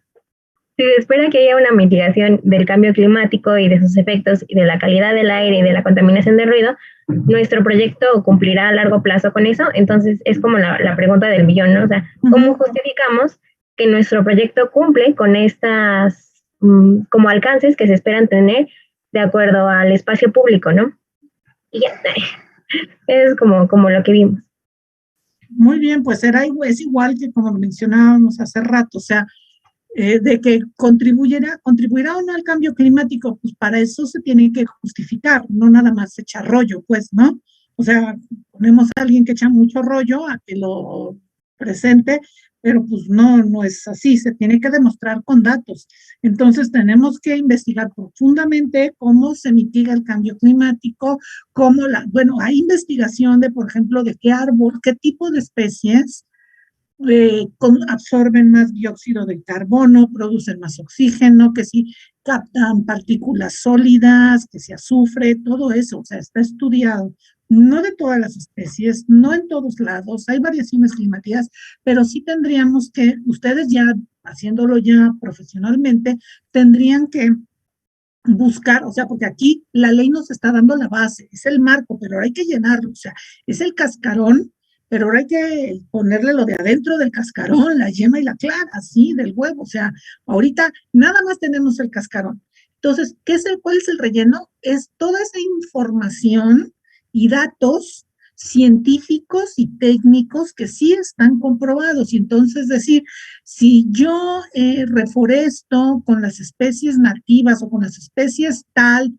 Si se espera que haya una mitigación del cambio climático y de sus efectos y de la calidad del aire y de la contaminación del ruido, nuestro proyecto cumplirá a largo plazo con eso. Entonces es como la pregunta del millón, ¿no? O sea, ¿cómo justificamos que nuestro proyecto cumple con estas como alcances que se esperan tener de acuerdo al espacio público, ¿no? Y ya, es como lo que vimos.
Muy bien, pues es igual que como lo mencionábamos hace rato, o sea, de que contribuirá o no al cambio climático, pues para eso se tiene que justificar, no nada más echar rollo, pues, ¿no? O sea, ponemos a alguien que echa mucho rollo a que lo presente, pero pues no es así, se tiene que demostrar con datos. Entonces tenemos que investigar profundamente cómo se mitiga el cambio climático, bueno, hay investigación de, por ejemplo, de qué árbol, qué tipo de especies absorben más dióxido de carbono, producen más oxígeno, que si captan partículas sólidas, que si azufre, todo eso, o sea, está estudiado. No de todas las especies, no en todos lados, hay variaciones climáticas, pero sí tendríamos que, ustedes ya haciéndolo ya profesionalmente, tendrían que buscar, o sea, porque aquí la ley nos está dando la base, es el marco, pero ahora hay que llenarlo, o sea, es el cascarón, pero ahora hay que ponerle lo de adentro del cascarón, la yema y la clara, así, del huevo, o sea, ahorita nada más tenemos el cascarón. Entonces, ¿cuál es el relleno? Es toda esa información y datos científicos y técnicos que sí están comprobados. Y entonces decir, si yo reforesto con las especies nativas o con las especies tal,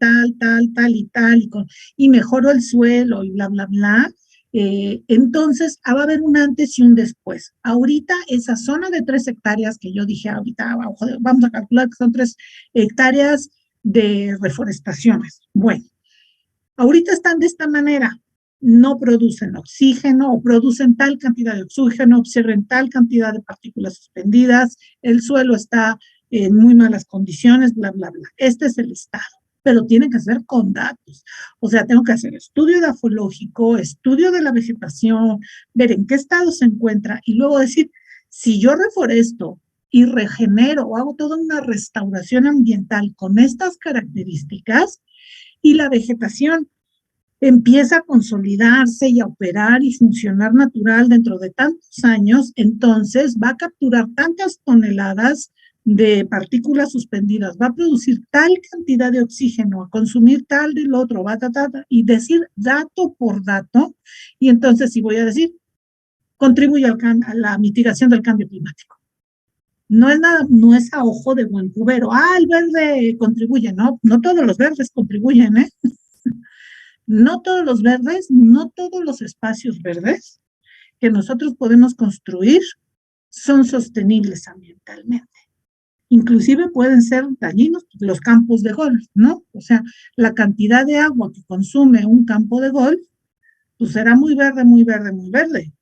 y mejoro el suelo y bla, bla, bla, entonces va a haber un antes y un después. Ahorita esa zona de 3 hectáreas que yo dije ahorita, vamos a calcular que son 3 hectáreas de reforestaciones. Bueno, ahorita están de esta manera, no producen oxígeno o producen tal cantidad de oxígeno, observen tal cantidad de partículas suspendidas, el suelo está en muy malas condiciones, bla, bla, bla. Este es el estado, pero tiene que ser con datos. O sea, tengo que hacer estudio edafológico, estudio de la vegetación, ver en qué estado se encuentra y luego decir, si yo reforesto y regenero o hago toda una restauración ambiental con estas características y la vegetación empieza a consolidarse y a operar y funcionar natural dentro de tantos años, entonces va a capturar tantas toneladas de partículas suspendidas, va a producir tal cantidad de oxígeno, a consumir tal del otro, y decir dato por dato, y entonces si voy a decir, contribuye a la mitigación del cambio climático. No es nada, no es a ojo de buen cubero, el verde contribuye, no todos los verdes contribuyen, no todos los verdes, no todos los espacios verdes que nosotros podemos construir son sostenibles ambientalmente. Inclusive pueden ser dañinos los campos de golf, ¿no? O sea, la cantidad de agua que consume un campo de golf, pues será muy verde, muy verde, muy verde,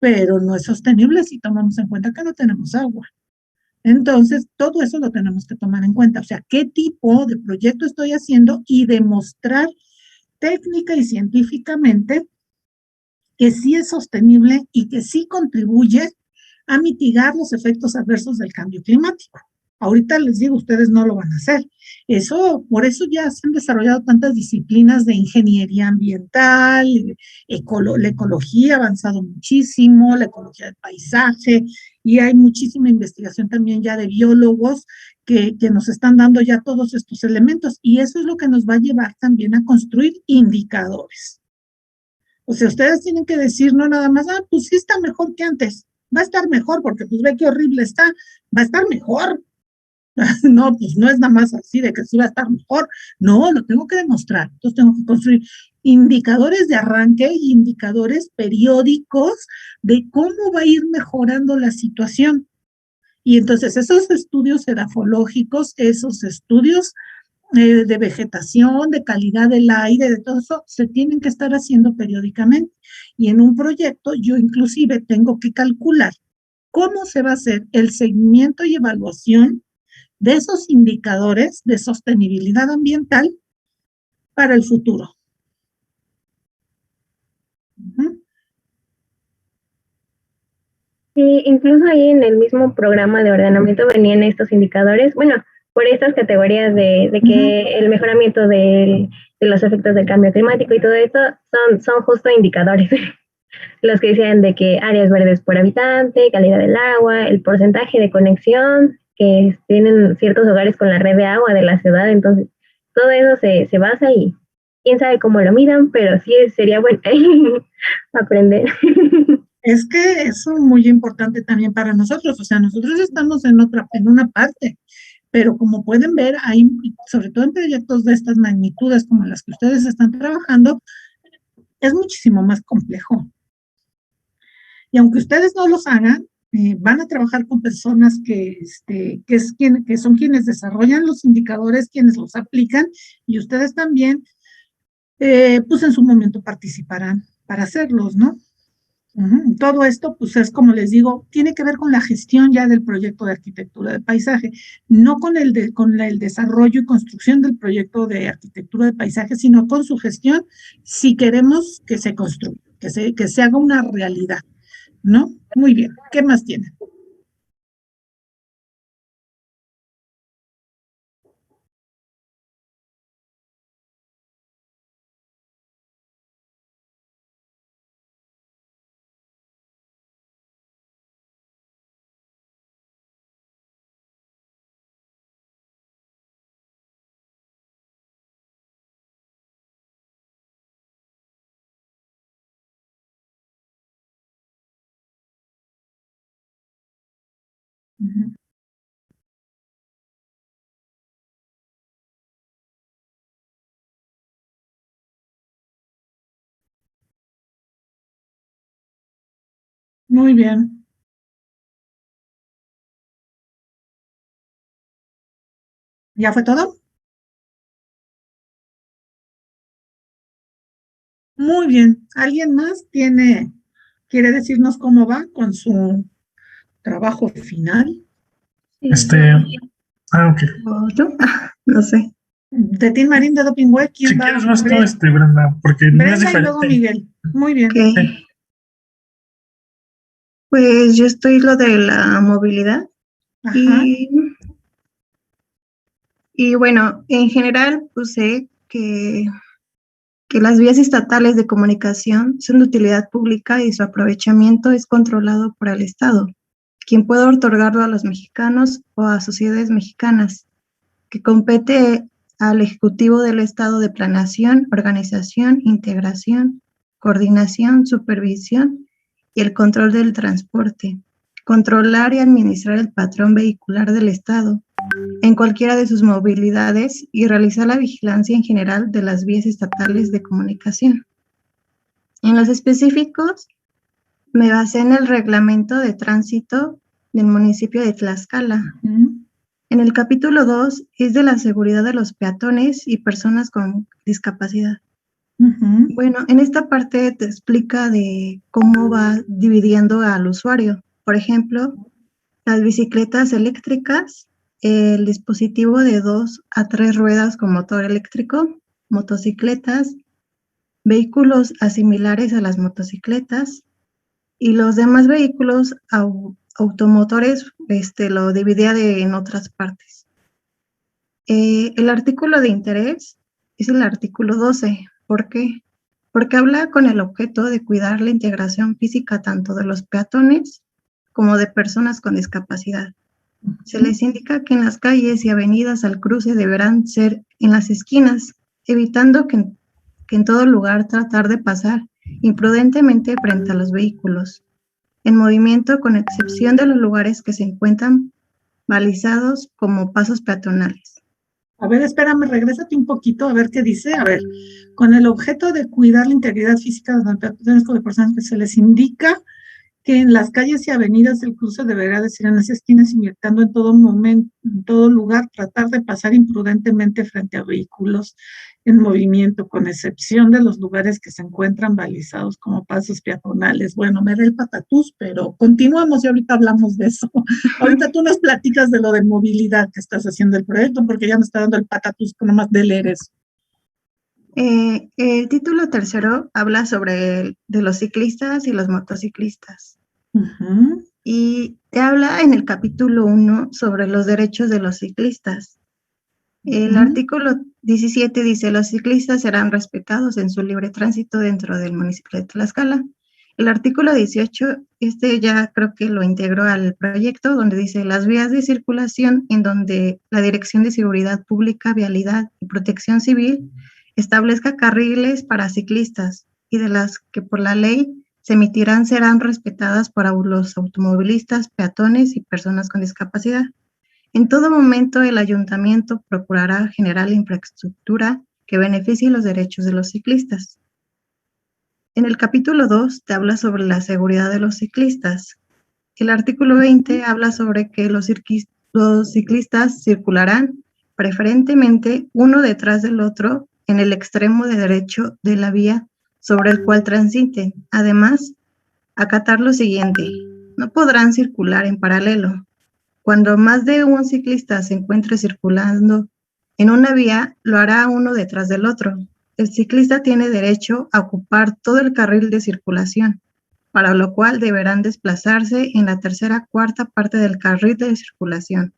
pero no es sostenible si tomamos en cuenta que no tenemos agua. Entonces, todo eso lo tenemos que tomar en cuenta. O sea, qué tipo de proyecto estoy haciendo y demostrar técnica y científicamente que sí es sostenible y que sí contribuye a mitigar los efectos adversos del cambio climático. Ahorita les digo, ustedes no lo van a hacer. Por eso ya se han desarrollado tantas disciplinas de ingeniería ambiental, la ecología ha avanzado muchísimo, la ecología del paisaje, y hay muchísima investigación también ya de biólogos que nos están dando ya todos estos elementos, y eso es lo que nos va a llevar también a construir indicadores. O sea, ustedes tienen que decir no nada más, pues sí está mejor que antes, va a estar mejor porque pues ve qué horrible está, va a estar mejor. No, pues no es nada más así de que sí va a estar mejor, no, lo tengo que demostrar. Entonces tengo que construir indicadores de arranque y indicadores periódicos de cómo va a ir mejorando la situación. Y entonces esos estudios edafológicos, esos estudios de vegetación, de calidad del aire, de todo eso, se tienen que estar haciendo periódicamente. Y en un proyecto yo inclusive tengo que calcular cómo se va a hacer el seguimiento y evaluación de esos indicadores de sostenibilidad ambiental para el futuro.
Sí, incluso ahí en el mismo programa de ordenamiento venían estos indicadores, bueno, por estas categorías de que el mejoramiento de los efectos del cambio climático y todo eso son justo indicadores. Los que decían de que áreas verdes por habitante, calidad del agua, el porcentaje de conexión que tienen ciertos hogares con la red de agua de la ciudad. Entonces, todo eso se basa y quién sabe cómo lo midan, pero sí sería bueno aprender.
Es que eso es muy importante también para nosotros, o sea, nosotros estamos en una parte, pero como pueden ver, hay, sobre todo en proyectos de estas magnitudes como las que ustedes están trabajando, es muchísimo más complejo. Y aunque ustedes no los hagan, van a trabajar con personas que son quienes desarrollan los indicadores, quienes los aplican, y ustedes también, pues en su momento participarán para hacerlos, ¿no? Todo esto, pues es como les digo, tiene que ver con la gestión ya del proyecto de arquitectura de paisaje, no con el desarrollo y construcción del proyecto de arquitectura de paisaje, sino con su gestión si queremos que se construya, que se haga una realidad, ¿no? Muy bien, ¿qué más tiene? Ujú. Muy bien. ¿Ya fue todo? Muy bien. ¿Alguien más quiere decirnos cómo va con su trabajo final?
Ok.
¿O yo? No sé.
De Tin Marín de Dopingüe, ¿quién
Si
va?
quieres vas tú, Brenda, porque no es
Brenda y luego
diferente.
Miguel. Muy bien.
Ok. Pues yo estoy lo de la movilidad
Ajá.
y bueno, en general pues sé que las vías estatales de comunicación son de utilidad pública y su aprovechamiento es controlado por el Estado, quien puede otorgarlo a los mexicanos o a sociedades mexicanas, que compete al Ejecutivo del Estado de planeación, organización, integración, coordinación, supervisión y el control del transporte, controlar y administrar el patrón vehicular del Estado en cualquiera de sus movilidades y realizar la vigilancia en general de las vías estatales de comunicación. En los específicos, me basé en el reglamento de tránsito del municipio de Tlaxcala. En el capítulo 2 es de la seguridad de los peatones y personas con discapacidad. Bueno, en esta parte te explica de cómo va dividiendo al usuario. Por ejemplo, las bicicletas eléctricas, el dispositivo de 2 a 3 ruedas con motor eléctrico, motocicletas, vehículos asimilares a las motocicletas y los demás vehículos automotores, lo dividía en otras partes. El artículo de interés es el artículo 12. ¿Por qué? Porque habla con el objeto de cuidar la integración física tanto de los peatones como de personas con discapacidad. Se les indica que en las calles y avenidas al cruce deberán ser en las esquinas, evitando que en todo lugar tratar de pasar imprudentemente frente a los vehículos, en movimiento con excepción de los lugares que se encuentran balizados como pasos peatonales.
A ver, espérame, regrésate un poquito a ver qué dice. A ver, con el objeto de cuidar la integridad física de los peatones o de personas que se les indica que en las calles y avenidas el cruce deberá de ser en las esquinas, inyectando en todo momento, en todo lugar, tratar de pasar imprudentemente frente a vehículos en movimiento, con excepción de los lugares que se encuentran balizados como pasos peatonales. Bueno, me da el patatús, pero continuamos y ahorita hablamos de eso. Ahorita tú nos platicas de lo de movilidad que estás haciendo el proyecto, porque ya me está dando el patatús con nomás de leer eso.
El título tercero habla sobre de los ciclistas y los motociclistas. Y te habla en el capítulo 1 sobre los derechos de los ciclistas. El artículo 17 dice: los ciclistas serán respetados en su libre tránsito dentro del municipio de Tlaxcala El artículo 18, ya creo que lo integró al proyecto, donde dice las vías de circulación en donde la Dirección de Seguridad Pública, Vialidad y Protección Civil establezca carriles para ciclistas y de las que por la ley se emitirán serán respetadas por los automovilistas, peatones y personas con discapacidad. En todo momento, el ayuntamiento procurará generar la infraestructura que beneficie los derechos de los ciclistas. En el capítulo 2 te habla sobre la seguridad de los ciclistas. El artículo 20 habla sobre que los ciclistas circularán preferentemente uno detrás del otro en el extremo de derecho de la vía sobre el cual transiten. Además, acatar lo siguiente: no podrán circular en paralelo. Cuando más de un ciclista se encuentre circulando en una vía, lo hará uno detrás del otro. El ciclista tiene derecho a ocupar todo el carril de circulación, para lo cual deberán desplazarse en la tercera cuarta parte del carril de circulación,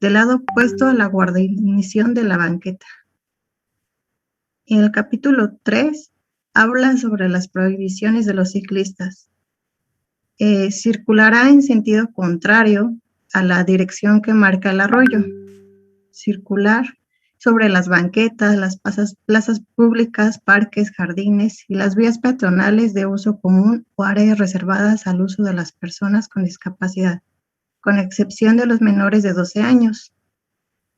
del lado opuesto a la guarnición de la banqueta. En el capítulo 3 habla sobre las prohibiciones de los ciclistas. Circulará en sentido contrario a la dirección que marca el arroyo. Circular sobre las banquetas, las plazas públicas, parques, jardines y las vías peatonales de uso común o áreas reservadas al uso de las personas con discapacidad, con excepción de los menores de 12 años,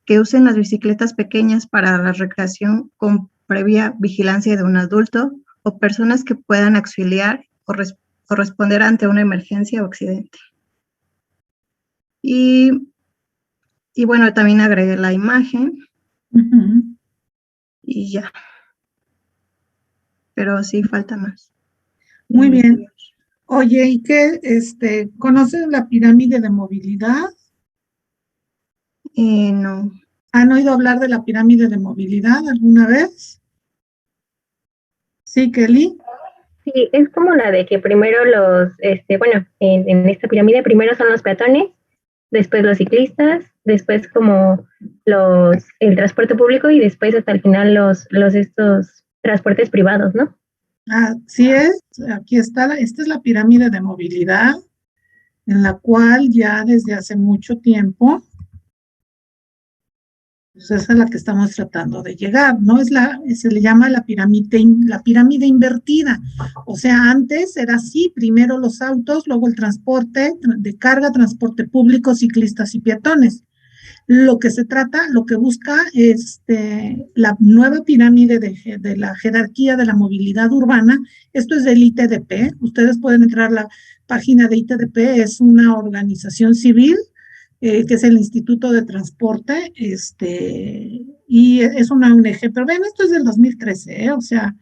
que usen las bicicletas pequeñas para la recreación con previa vigilancia de un adulto o personas que puedan auxiliar o responder ante una emergencia o accidente. Y bueno, también agregué la imagen. Y ya. Pero sí falta más.
Muy bien. Oye, ¿y qué, conoces la pirámide de movilidad?
No.
¿Han oído hablar de la pirámide de movilidad alguna vez? Sí, Kelly.
Sí, es como la de que primero en esta pirámide primero son los peatones, después los ciclistas, después como el transporte público y después hasta el final estos transportes privados, ¿no?
Así es, aquí está, esta es la pirámide de movilidad, en la cual ya desde hace mucho tiempo, pues esa es la que estamos tratando de llegar, ¿no? Se le llama la pirámide invertida, o sea, antes era así, primero los autos, luego el transporte de carga, transporte público, ciclistas y peatones. Lo que busca la nueva pirámide de la jerarquía de la movilidad urbana. Esto es del ITDP. Ustedes pueden entrar a la página de ITDP, es una organización civil que es el Instituto de Transporte, y es una ONG, pero ven, esto es del 2013, o sea,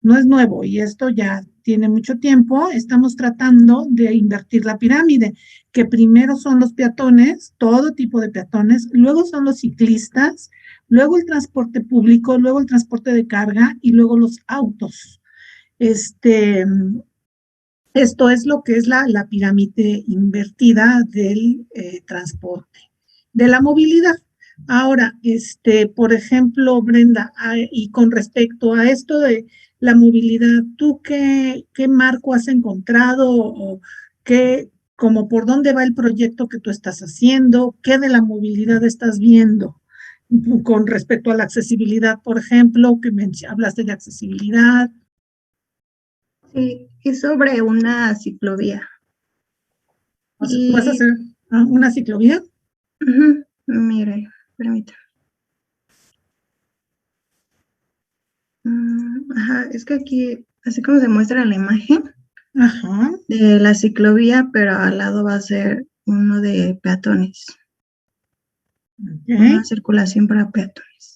no es nuevo y esto ya tiene mucho tiempo. Estamos tratando de invertir la pirámide, que primero son los peatones, todo tipo de peatones, luego son los ciclistas, luego el transporte público, luego el transporte de carga y luego los autos. Esto es lo que es la pirámide invertida del transporte, de la movilidad. Ahora, por ejemplo, Brenda, y con respecto a esto de la movilidad, ¿tú qué marco has encontrado o como por dónde va el proyecto que tú estás haciendo? ¿Qué de la movilidad estás viendo con respecto a la accesibilidad, por ejemplo, que hablaste de accesibilidad?
Sí, es sobre una ciclovía.
¿Vas a hacer una ciclovía?
Mire, permítame. Es que aquí, así como se muestra en la imagen, de la ciclovía, pero al lado va a ser uno de peatones. Una circulación para peatones.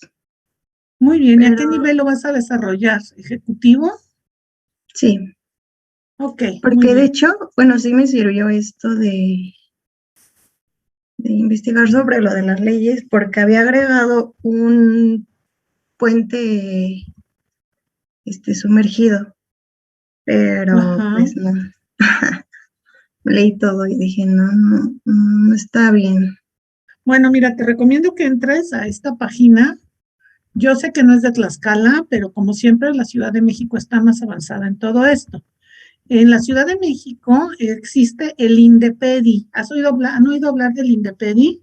Muy bien, ¿y a qué nivel lo vas a desarrollar? ¿Ejecutivo?
Sí.
Ok.
Porque de hecho, bueno, sí me sirvió esto de investigar sobre lo de las leyes, porque había agregado un puente sumergido, pero pues no. Leí todo y dije, no está bien.
Bueno, mira, te recomiendo que entres a esta página. Yo sé que no es de Tlaxcala, pero como siempre la Ciudad de México está más avanzada en todo esto. En la Ciudad de México existe el INDEPEDI. ¿Han oído hablar del INDEPEDI?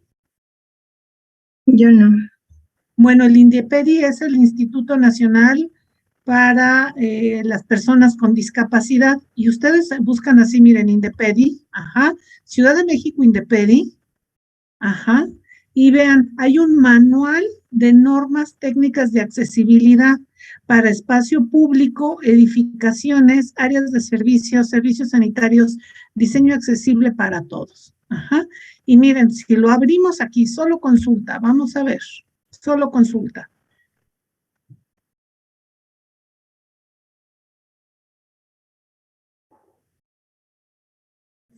Yo no.
Bueno, el INDEPEDI es el Instituto Nacional para las personas con discapacidad. Y ustedes buscan así, miren, INDEPEDI, ajá, Ciudad de México INDEPEDI, ajá, y vean, hay un manual de normas técnicas de accesibilidad para espacio público, edificaciones, áreas de servicios, servicios sanitarios, diseño accesible para todos. Ajá. Y miren, si lo abrimos aquí, solo consulta, vamos a ver, solo consulta.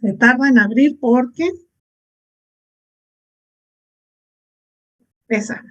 Se tarda en abrir porque pesa.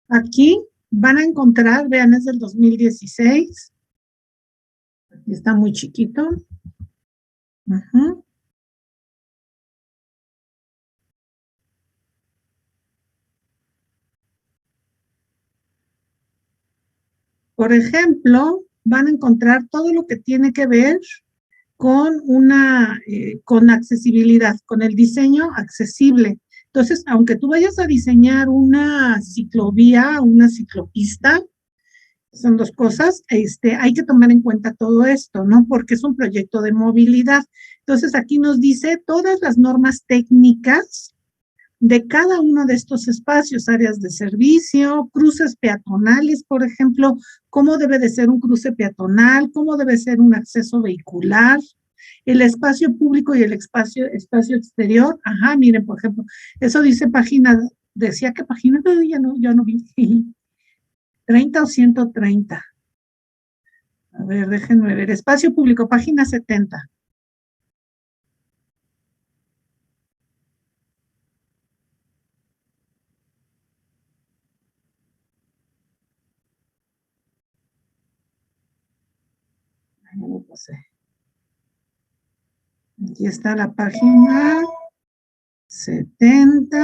Aquí van a encontrar, vean, es del 2016. Aquí está muy chiquito. Uh-huh. Por ejemplo, van a encontrar todo lo que tiene que ver con con accesibilidad, con el diseño accesible. Entonces, aunque tú vayas a diseñar una ciclovía, una ciclopista, son dos cosas, hay que tomar en cuenta todo esto, ¿no? Porque es un proyecto de movilidad. Entonces, aquí nos dice todas las normas técnicas de cada uno de estos espacios, áreas de servicio, cruces peatonales, por ejemplo, cómo debe de ser un cruce peatonal, cómo debe ser un acceso vehicular, el espacio público y el espacio exterior. Ajá, miren, por ejemplo, eso dice página, decía que página, ya no vi, 30 o 130. A ver, déjenme ver, espacio público, página 70. No lo pasé. Aquí está la página 70.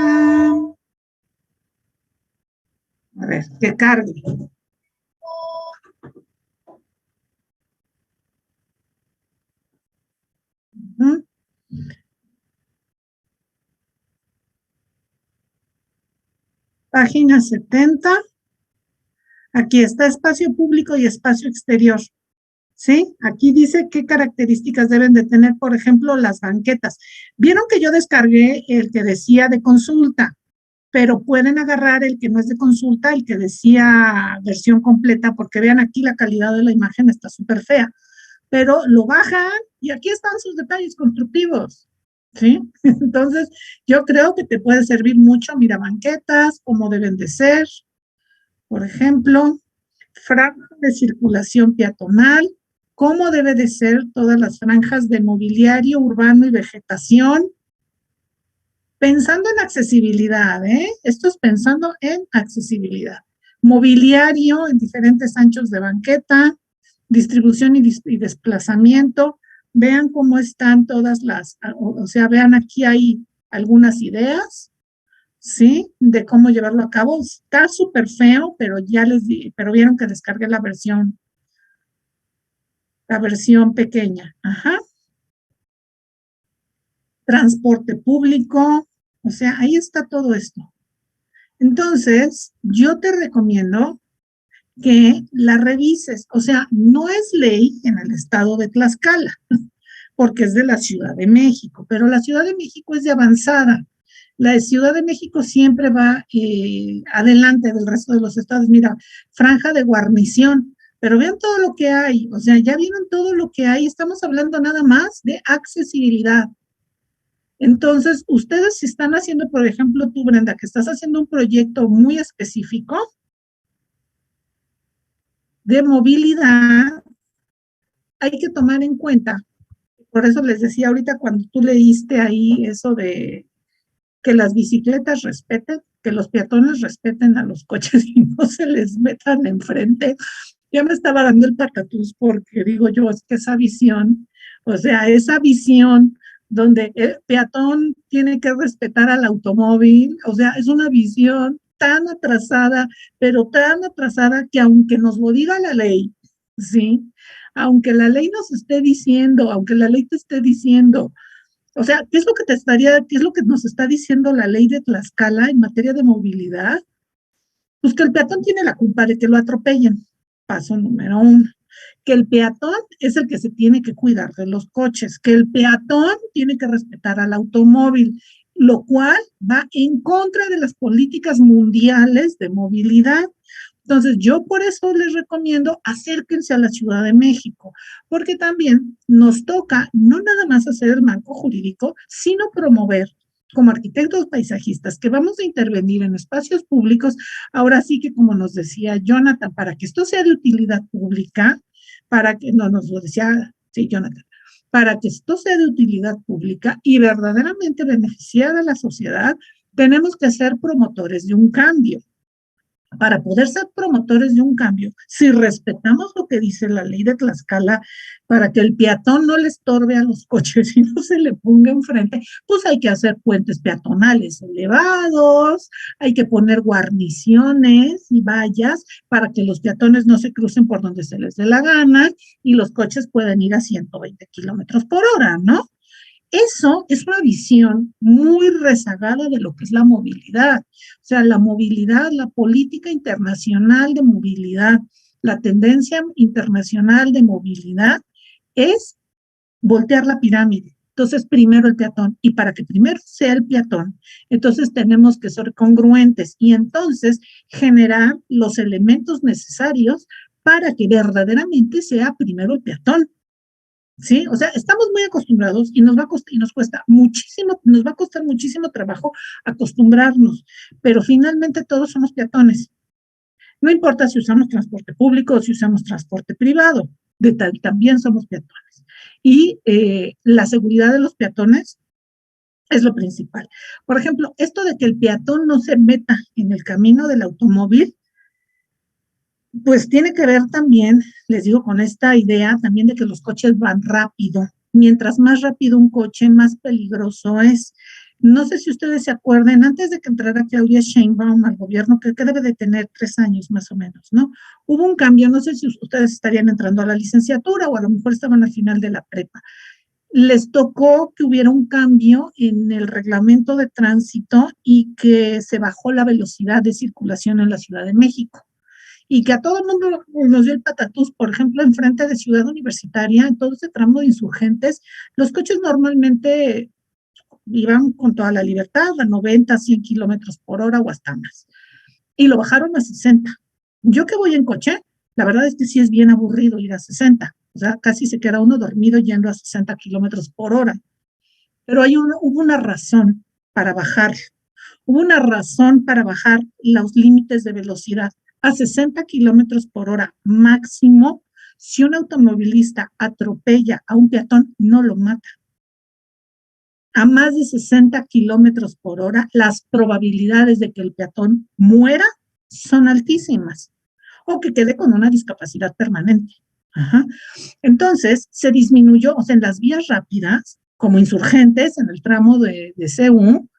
A ver, que cargue. Página 70. Aquí está espacio público y espacio exterior. ¿Sí? Aquí dice qué características deben de tener, por ejemplo, las banquetas. Vieron que yo descargué el que decía de consulta, pero pueden agarrar el que no es de consulta, el que decía versión completa, porque vean aquí la calidad de la imagen está súper fea, pero lo bajan y aquí están sus detalles constructivos. ¿Sí? Entonces, yo creo que te puede servir mucho, mira, banquetas, cómo deben de ser, por ejemplo, franja de circulación peatonal, cómo debe de ser todas las franjas de mobiliario urbano y vegetación, pensando en accesibilidad, esto es pensando en accesibilidad, mobiliario en diferentes anchos de banqueta, distribución y desplazamiento, vean cómo están todas o sea, vean aquí hay algunas ideas, ¿sí? De cómo llevarlo a cabo. Está súper feo, pero pero vieron que descargué la versión pequeña. Ajá. Transporte público, o sea, ahí está todo esto. Entonces, yo te recomiendo que la revises, o sea, no es ley en el estado de Tlaxcala, porque es de la Ciudad de México, pero la Ciudad de México es de avanzada. La Ciudad de México siempre va adelante del resto de los estados. Mira, franja de guarnición. pero vean todo lo que hay, o sea, ya vieron todo lo que hay, estamos hablando nada más de accesibilidad. Entonces, ustedes si están haciendo, por ejemplo, tú, Brenda, que estás haciendo un proyecto muy específico de movilidad, hay que tomar en cuenta, por eso les decía ahorita cuando tú leíste ahí eso de que las bicicletas respeten, que los peatones respeten a los coches y no se les metan enfrente. Ya me estaba dando el patatús porque digo yo, es que esa visión, o sea, esa visión donde el peatón tiene que respetar al automóvil, o sea, es una visión tan atrasada, pero tan atrasada que aunque nos lo diga la ley, ¿sí? Aunque la ley nos esté diciendo, aunque la ley te esté diciendo, o sea, ¿qué es lo que qué es lo que nos está diciendo la ley de Tlaxcala en materia de movilidad? Pues que el peatón tiene la culpa de que lo atropellen. Paso número 1. Que el peatón es el que se tiene que cuidar de los coches, que el peatón tiene que respetar al automóvil, lo cual va en contra de las políticas mundiales de movilidad. Entonces, yo por eso les recomiendo acérquense a la Ciudad de México, porque también nos toca no nada más hacer el marco jurídico, sino promover como arquitectos paisajistas que vamos a intervenir en espacios públicos, ahora sí que como nos decía Jonathan, para que esto sea de utilidad pública, para que, no nos lo decía, sí, Jonathan, para que esto sea de utilidad pública y verdaderamente beneficiar a la sociedad, tenemos que ser promotores de un cambio. Para poder ser promotores de un cambio, si respetamos lo que dice la ley de Tlaxcala, para que el peatón no le estorbe a los coches y no se le ponga enfrente, pues hay que hacer puentes peatonales elevados, hay que poner guarniciones y vallas para que los peatones no se crucen por donde se les dé la gana y los coches puedan ir a 120 kilómetros por hora, ¿no? Eso es una visión muy rezagada de lo que es la movilidad. O sea, la movilidad, la política internacional de movilidad, la tendencia internacional de movilidad es voltear la pirámide. Entonces, primero el peatón. Y para que primero sea el peatón, entonces tenemos que ser congruentes y entonces generar los elementos necesarios para que verdaderamente sea primero el peatón. ¿Sí? O sea, estamos muy acostumbrados y nos va a costar, y nos cuesta muchísimo, nos va a costar muchísimo trabajo acostumbrarnos, pero finalmente todos somos peatones. No importa si usamos transporte público o si usamos transporte privado, también somos peatones. Y la seguridad de los peatones es lo principal. Por ejemplo, esto de que el peatón no se meta en el camino del automóvil, pues tiene que ver también, les digo, con esta idea también de que los coches van rápido. Mientras más rápido un coche, más peligroso es. No sé si ustedes se acuerdan, antes de que entrara Claudia Sheinbaum al gobierno, que debe de tener 3 años más o menos, ¿no? Hubo un cambio, no sé si ustedes estarían entrando a la licenciatura o a lo mejor estaban al final de la prepa. Les tocó que hubiera un cambio en el reglamento de tránsito y que se bajó la velocidad de circulación en la Ciudad de México. Y que a todo el mundo nos dio el patatús, por ejemplo, enfrente de Ciudad Universitaria, en todo ese tramo de Insurgentes, los coches normalmente iban con toda la libertad, a 90, 100 kilómetros por hora o hasta más. Y lo bajaron a 60. Yo que voy en coche, la verdad es que sí es bien aburrido ir a 60. O sea, casi se queda uno dormido yendo a 60 kilómetros por hora. Pero hubo una razón para bajar. Hubo una razón para bajar los límites de velocidad a 60 kilómetros por hora máximo. Si un automovilista atropella a un peatón, no lo mata. A más de 60 kilómetros por hora, las probabilidades de que el peatón muera son altísimas o que quede con una discapacidad permanente. Ajá. Entonces, se disminuyó, o sea, en las vías rápidas, como Insurgentes, en el tramo de CU,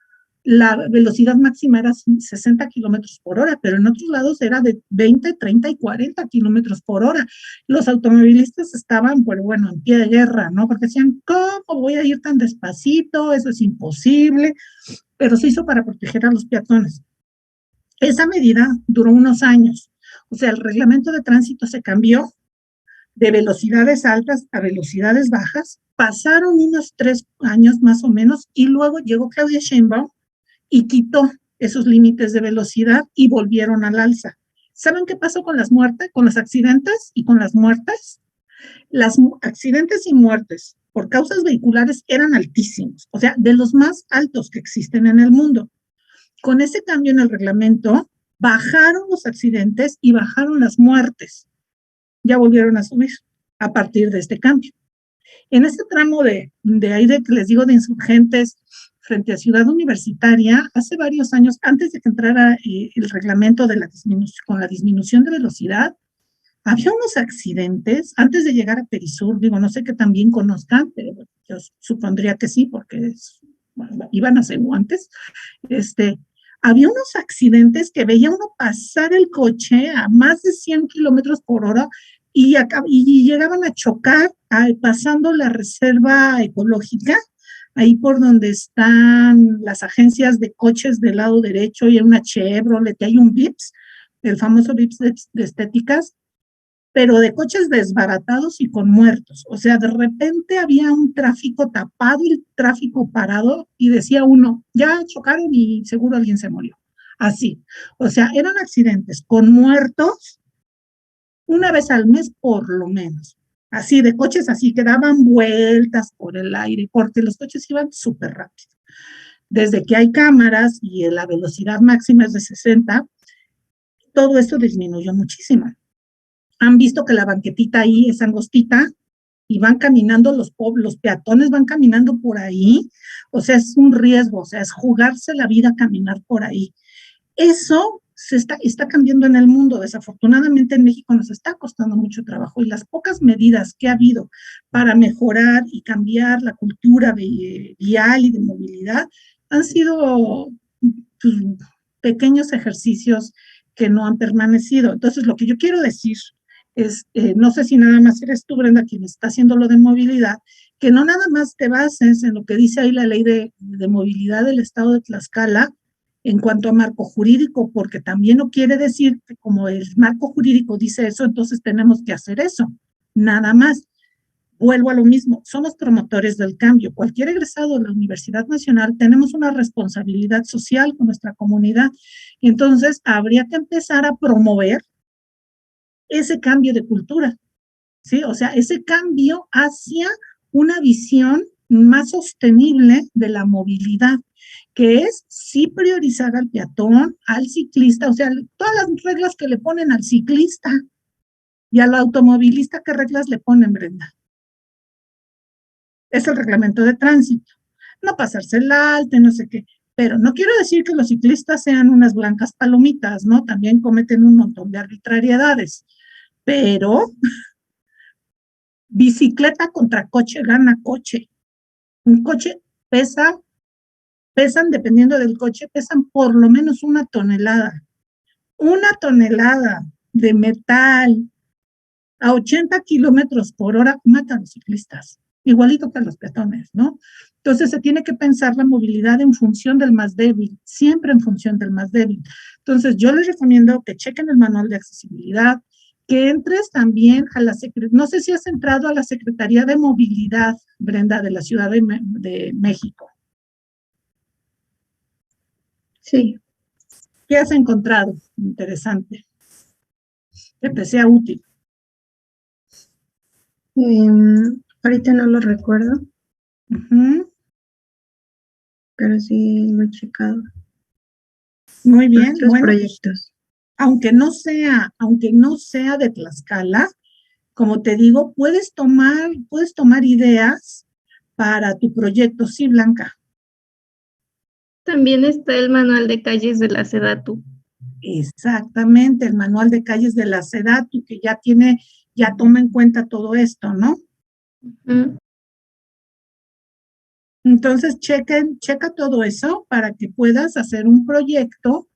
la velocidad máxima era 60 kilómetros por hora, pero en otros lados era de 20, 30 y 40 kilómetros por hora. Los automovilistas estaban, pues bueno, en pie de guerra, ¿no? Porque decían, ¿cómo voy a ir tan despacito? Eso es imposible. Pero se hizo para proteger a los peatones. Esa medida duró unos años. O sea, el reglamento de tránsito se cambió de velocidades altas a velocidades bajas. Pasaron unos 3 años más o menos y luego llegó Claudia Sheinbaum y quitó esos límites de velocidad y volvieron al alza. ¿Saben qué pasó con las muertes, con los accidentes y con las muertes? Las accidentes y muertes por causas vehiculares eran altísimos, o sea, de los más altos que existen en el mundo. Con ese cambio en el reglamento, bajaron los accidentes y bajaron las muertes. Ya volvieron a subir a partir de este cambio. En este tramo de aire que les digo de Insurgentes frente a Ciudad Universitaria, hace varios años, antes de que entrara el reglamento de con la disminución de velocidad, había unos accidentes antes de llegar a Perisur, digo, no sé qué también conozcan, pero yo supondría que sí, porque iban a ser antes. Había unos accidentes que veía uno pasar el coche a más de 100 kilómetros por hora y llegaban a chocar pasando la reserva ecológica, ahí por donde están las agencias de coches del lado derecho, y hay una Chevrolet, hay un Vips, el famoso Vips de estéticas, pero de coches desbaratados y con muertos. O sea, de repente había un tráfico tapado, el tráfico parado, y decía uno, ya chocaron y seguro alguien se murió. Así. O sea, eran accidentes con muertos una vez al mes por lo menos. Así, de coches así que daban vueltas por el aire, porque los coches iban súper rápido. Desde que hay cámaras y la velocidad máxima es de 60, todo esto disminuyó muchísimo. Han visto que la banquetita ahí es angostita y van caminando, los peatones van caminando por ahí, o sea, es un riesgo, o sea, es jugarse la vida caminar por ahí. Eso está cambiando en el mundo. Desafortunadamente en México nos está costando mucho trabajo, y las pocas medidas que ha habido para mejorar y cambiar la cultura vial y de movilidad han sido pues, pequeños ejercicios que no han permanecido. Entonces, lo que yo quiero decir es, no sé si nada más eres tú, Brenda, quien está haciendo lo de movilidad, que no nada más te bases en lo que dice ahí la ley de movilidad del estado de Tlaxcala en cuanto a marco jurídico, porque también no quiere decir que como el marco jurídico dice eso, entonces tenemos que hacer eso, nada más. Vuelvo a lo mismo, somos promotores del cambio. Cualquier egresado de la Universidad Nacional tenemos una responsabilidad social con nuestra comunidad, y entonces habría que empezar a promover ese cambio de cultura, ¿sí? O sea, ese cambio hacia una visión más sostenible de la movilidad, que es sí priorizar al peatón, al ciclista, o sea, todas las reglas que le ponen al ciclista y al automovilista, ¿qué reglas le ponen, Brenda? Es el reglamento de tránsito. No pasarse el alto, no sé qué. Pero no quiero decir que los ciclistas sean unas blancas palomitas, ¿no? También cometen un montón de arbitrariedades. Pero bicicleta contra coche gana coche. Un coche pesan, dependiendo del coche, pesan por lo menos 1 tonelada. 1 tonelada de metal a 80 kilómetros por hora mata a los ciclistas, igualito que a los peatones, ¿no? Entonces se tiene que pensar la movilidad en función del más débil, siempre en función del más débil. Entonces yo les recomiendo que chequen el manual de accesibilidad, que entres también a la Secretaría, no sé si has entrado a la Secretaría de Movilidad, Brenda, de la Ciudad de México.
Sí.
¿Qué has encontrado interesante? Que te sea útil.
Ahorita no lo recuerdo, pero sí lo he checado.
Muy bien,
Otros
bueno,
proyectos.
aunque no sea de Tlaxcala, como te digo, puedes tomar ideas para tu proyecto, sí, Blanca.
También está el manual de calles de la SEDATU.
Exactamente, el manual de calles de la SEDATU, que ya toma en cuenta todo esto, ¿no? Entonces, checa todo eso para que puedas hacer un proyecto.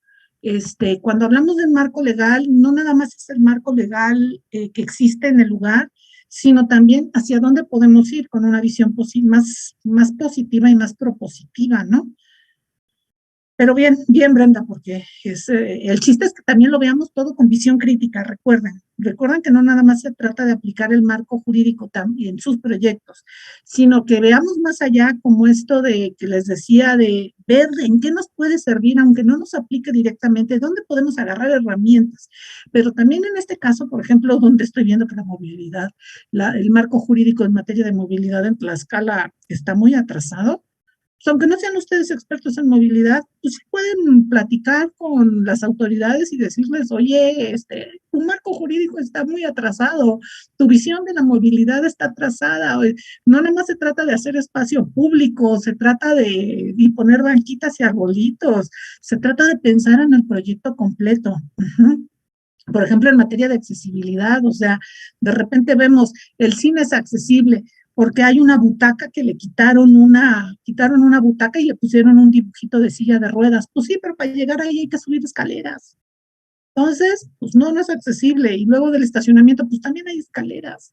Cuando hablamos del marco legal, no nada más es el marco legal que existe en el lugar, sino también hacia dónde podemos ir con una visión más positiva y más propositiva, ¿no? Pero bien, bien, Brenda, porque el chiste es que también lo veamos todo con visión crítica, recuerden que no nada más se trata de aplicar el marco jurídico en sus proyectos, sino que veamos más allá como esto de que les decía, de ver en qué nos puede servir, aunque no nos aplique directamente, dónde podemos agarrar herramientas, pero también en este caso, por ejemplo, donde estoy viendo que la movilidad, el marco jurídico en materia de movilidad en Tlaxcala está muy atrasado. Pues aunque no sean ustedes expertos en movilidad, pues sí pueden platicar con las autoridades y decirles, oye, tu marco jurídico está muy atrasado, tu visión de la movilidad está atrasada, no nada más se trata de hacer espacio público, se trata de poner banquitas y arbolitos, se trata de pensar en el proyecto completo. Por ejemplo, en materia de accesibilidad, o sea, de repente vemos el cine es accesible porque hay una butaca que le quitaron una butaca y le pusieron un dibujito de silla de ruedas. Pues sí, pero para llegar ahí hay que subir escaleras. Entonces, pues no es accesible. Y luego del estacionamiento, pues también hay escaleras.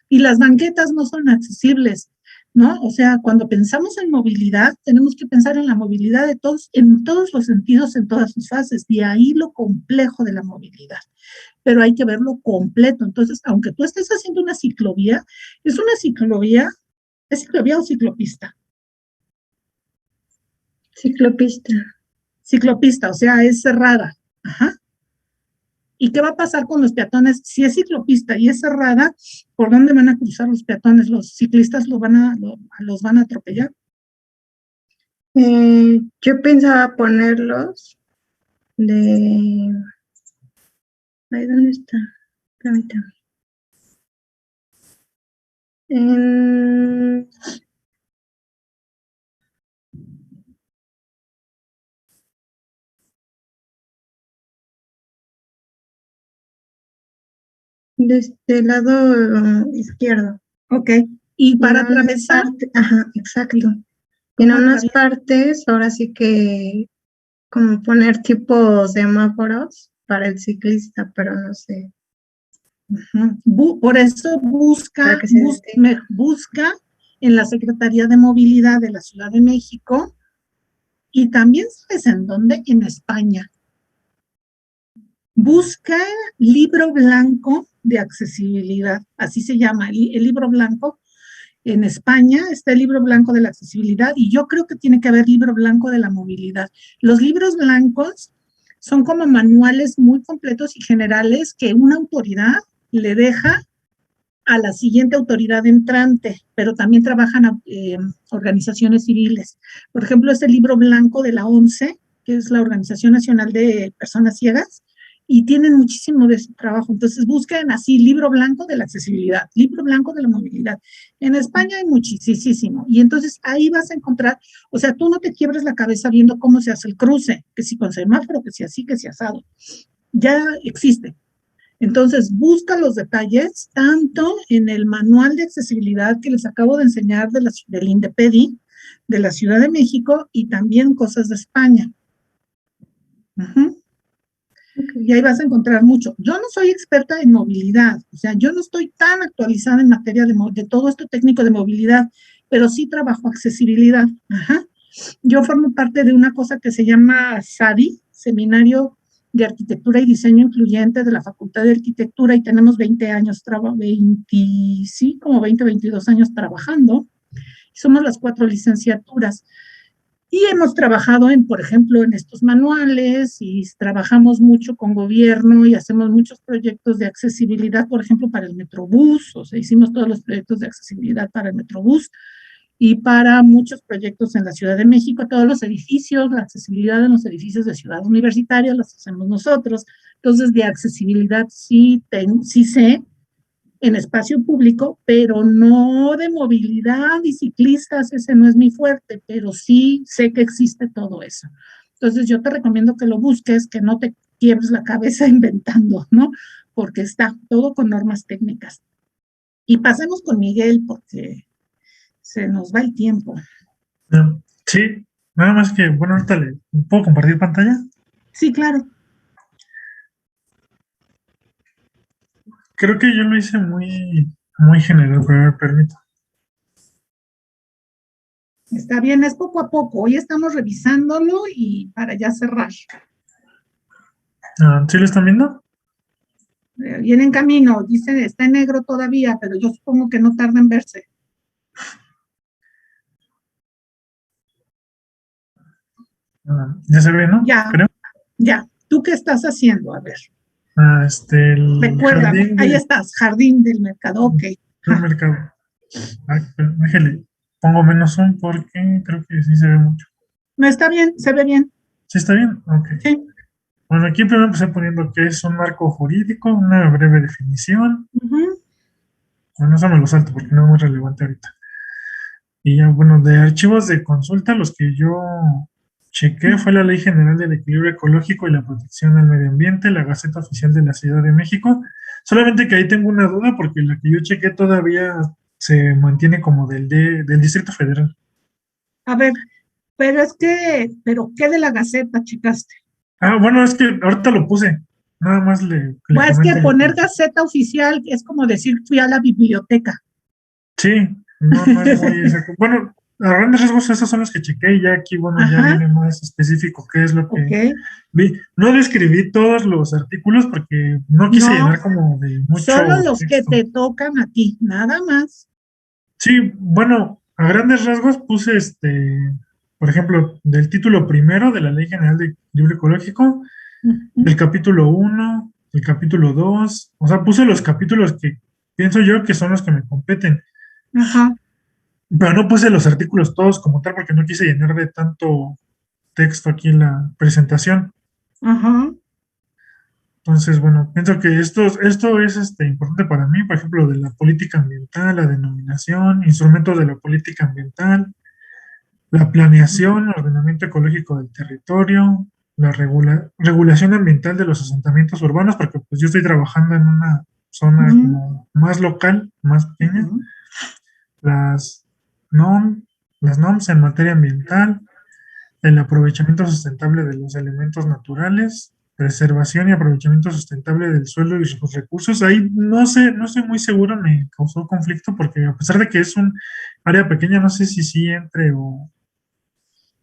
Y las banquetas no son accesibles, ¿no? O sea, cuando pensamos en movilidad, tenemos que pensar en la movilidad de todos, en todos los sentidos, en todas sus fases. Y ahí lo complejo de la movilidad. Pero hay que verlo completo. Entonces, aunque tú estés haciendo una ciclovía, ¿es una ciclovía? ¿Es ciclovía o ciclopista?
Ciclopista.
Ciclopista, o sea, es cerrada. Ajá. ¿Y qué va a pasar con los peatones? Si es ciclopista y es cerrada, ¿por dónde van a cruzar los peatones? ¿Los ciclistas los van a atropellar?
Yo pensaba ponerlos de... Ay, ¿dónde está? Permítame. Desde el lado izquierdo.
Ok. Y para
en unas
atravesar,
ajá, exacto. Y en
¿cómo
unas
atraviesa?
partes, ahora sí que como poner tipos semáforos para el ciclista, pero no sé,
Por eso
para que se detenga.
busca en la Secretaría de Movilidad de la Ciudad de México y también, ¿sabes en dónde? En España. Busca libro blanco de accesibilidad, así se llama, el libro blanco. En España está el libro blanco de la accesibilidad y yo creo que tiene que haber libro blanco de la movilidad. Los libros blancos son como manuales muy completos y generales que una autoridad le deja a la siguiente autoridad entrante, pero también trabajan organizaciones civiles. Por ejemplo, este libro blanco de la ONCE, que es la Organización Nacional de Personas Ciegas, y tienen muchísimo de su trabajo. Entonces busquen así, libro blanco de la accesibilidad, libro blanco de la movilidad. En España hay muchísimo. Y entonces ahí vas a encontrar, o sea, tú no te quiebres la cabeza viendo cómo se hace el cruce, que si con semáforo, que si así, que si asado. Ya existe. Entonces, busca los detalles tanto en el manual de accesibilidad que les acabo de enseñar del INDEPEDI, de la Ciudad de México y también cosas de España. Y ahí vas a encontrar mucho. Yo no soy experta en movilidad, o sea, yo no estoy tan actualizada en materia de todo esto técnico de movilidad, pero sí trabajo accesibilidad. Yo formo parte de una cosa que se llama SADI, Seminario de Arquitectura y Diseño Incluyente de la Facultad de Arquitectura, y tenemos 20 años, como 20, 22 años trabajando. Somos las 4 licenciaturas. Y hemos trabajado por ejemplo, en estos manuales y trabajamos mucho con gobierno y hacemos muchos proyectos de accesibilidad, por ejemplo, para el Metrobús, o sea, hicimos todos los proyectos de accesibilidad para el Metrobús y para muchos proyectos en la Ciudad de México, todos los edificios, la accesibilidad en los edificios de Ciudad Universitaria los hacemos nosotros. Entonces, de accesibilidad sí sé en espacio público, pero no de movilidad y ciclistas, ese no es mi fuerte, pero sí sé que existe todo eso. Entonces yo te recomiendo que lo busques, que no te quiebres la cabeza inventando, ¿no? Porque está todo con normas técnicas. Y pasemos con Miguel porque se nos va el tiempo.
Sí, nada más que, bueno, ahorita ¿puedo compartir pantalla?
Sí, claro.
Creo que yo lo hice muy general, pero me permito.
Está bien, es poco a poco. Hoy estamos revisándolo y para ya cerrar.
¿Sí lo están viendo?
Viene en camino, dice, está en negro todavía, pero yo supongo que no tarda en verse.
Ya se ve, ¿no?
Ya,
Creo.
ya. ¿Tú qué estás haciendo? A ver,
El
recuérdame,
jardín
ahí estás, jardín del mercado, ok.
del mercado. Pero déjale, pongo menos zoom porque creo que sí se ve mucho.
No, está bien, se ve bien.
¿Sí está bien? Ok.
Sí.
Bueno, aquí primero empecé poniendo que es un marco jurídico, una breve definición.
Ujú.
Bueno, eso me lo salto porque no es muy relevante ahorita. Y ya, bueno, de archivos de consulta, los que yo chequé fue la Ley General del Equilibrio Ecológico y la Protección al Medio Ambiente, la Gaceta Oficial de la Ciudad de México. Solamente que ahí tengo una duda porque la que yo chequé todavía se mantiene como del Distrito Federal.
A ver, pero ¿qué de la Gaceta, checaste?
Bueno, es que ahorita lo puse. Nada más le
Pues es que
comento.
poner Gaceta Oficial es como decir fui a la biblioteca.
Sí, no es muy exacto. Bueno, a grandes rasgos esos son los que chequé y ya aquí, bueno, ya
Ajá,
viene más específico qué es lo que
ok.
vi. No describí todos los artículos porque no quise
No,
llenar como de mucho
solo los que
texto.
te tocan a ti, nada más.
Sí, bueno, a grandes rasgos puse por ejemplo, del título primero de la Ley General de Equilibrio Ecológico,
Ujú.
el capítulo 1, el capítulo 2, o sea, puse los capítulos que pienso yo que son los que me competen.
Ajá,
Pero no puse los artículos todos como tal porque no quise llenar de tanto texto aquí en la presentación.
ajá.
Entonces, bueno, pienso que esto es importante para mí, por ejemplo, de la política ambiental, la denominación, instrumentos de la política ambiental, la planeación, ordenamiento ecológico del territorio, la regulación ambiental de los asentamientos urbanos, porque pues yo estoy trabajando en una zona
Ujú,
como más local, más pequeña,
ujú.
las NOM, las NOMs en materia ambiental, el aprovechamiento sustentable de los elementos naturales, preservación y aprovechamiento sustentable del suelo y sus recursos. Ahí no estoy muy seguro, me causó conflicto porque a pesar de que es un área pequeña, no sé si sí entre o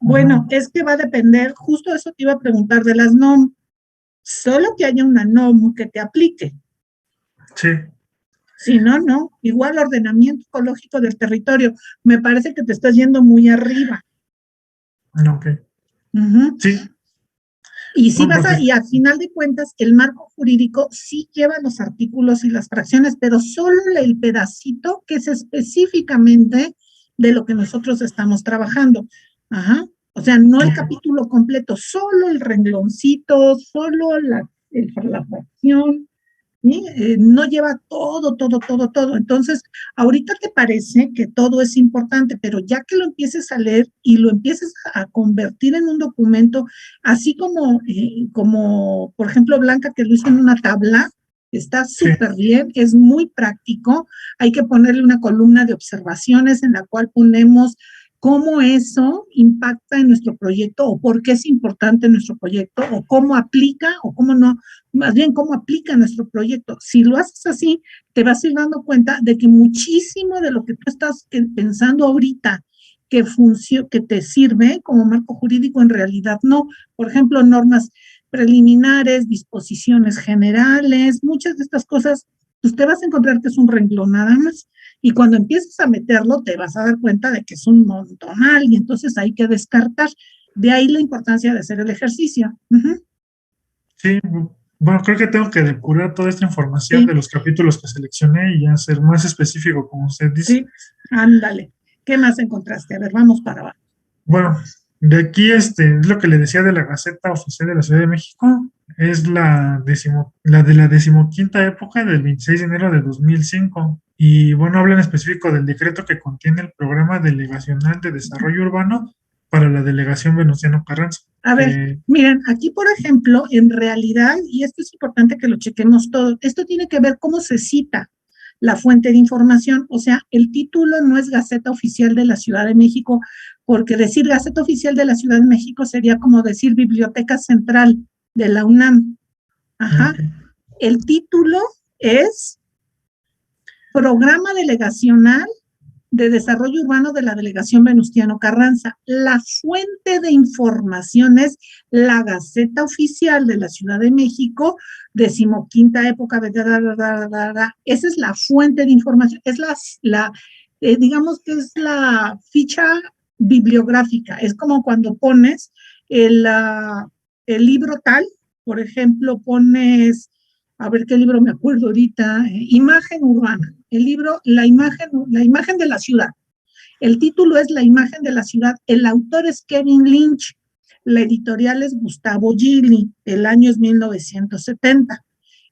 Bueno,
no.
es que va a depender, justo eso te iba a preguntar de las NOM. Solo que haya una NOM que te aplique.
Sí,
Si no, no. Igual ordenamiento ecológico del territorio. Me parece que te estás yendo muy arriba.
no, ok.
Ujú.
Sí,
Y sí
bueno,
y a final de cuentas, el marco jurídico sí lleva los artículos y las fracciones, pero solo el pedacito que es específicamente de lo que nosotros estamos trabajando. Ajá. O sea, no el capítulo completo, solo el rengloncito, solo la fracción. ¿Sí? No lleva todo. Entonces, ahorita te parece que todo es importante, pero ya que lo empieces a leer y lo empieces a convertir en un documento, así como por ejemplo, Blanca, que lo hizo en una tabla, está
sí,
súper bien, es muy práctico. Hay que ponerle una columna de observaciones en la cual ponemos cómo eso impacta en nuestro proyecto o por qué es importante en nuestro proyecto o cómo aplica o cómo no, más bien cómo aplica nuestro proyecto. Si lo haces así, te vas a ir dando cuenta de que muchísimo de lo que tú estás pensando ahorita que te sirve como marco jurídico en realidad no. Por ejemplo, normas preliminares, disposiciones generales, muchas de estas cosas, pues te vas a encontrar que es un renglón nada más. Y cuando empieces a meterlo, te vas a dar cuenta de que es un montonal y entonces hay que descartar. De ahí la importancia de hacer el ejercicio. Uh-huh.
sí. Bueno, creo que tengo que depurar toda esta información
Sí,
de los capítulos que seleccioné y ya ser más específico, como usted dice.
sí, ándale. ¿Qué más encontraste? A ver, vamos para abajo.
Bueno, de aquí es lo que le decía de la Gaceta Oficial de la Ciudad de México, es la de la decimoquinta época del 26 de enero de 2005. Y bueno, habla en específico del decreto que contiene el Programa Delegacional de Desarrollo Urbano para la Delegación Venustiano Carranza.
A ver, miren, aquí por ejemplo, en realidad, y esto es importante que lo chequemos todo, esto tiene que ver cómo se cita la fuente de información, o sea, el título no es Gaceta Oficial de la Ciudad de México, porque decir Gaceta Oficial de la Ciudad de México sería como decir Biblioteca Central de la UNAM. Ajá.
Okay.
El título es Programa Delegacional de Desarrollo Urbano de la Delegación Venustiano Carranza. La fuente de información es la Gaceta Oficial de la Ciudad de México, 15ª época, esa es la fuente de información, es digamos que es la ficha bibliográfica, es como cuando pones el libro tal, por ejemplo, pones, a ver qué libro me acuerdo ahorita, Imagen Urbana, el libro, la imagen de la ciudad. El título es La imagen de la ciudad, el autor es Kevin Lynch, la editorial es Gustavo Gili, el año es 1970.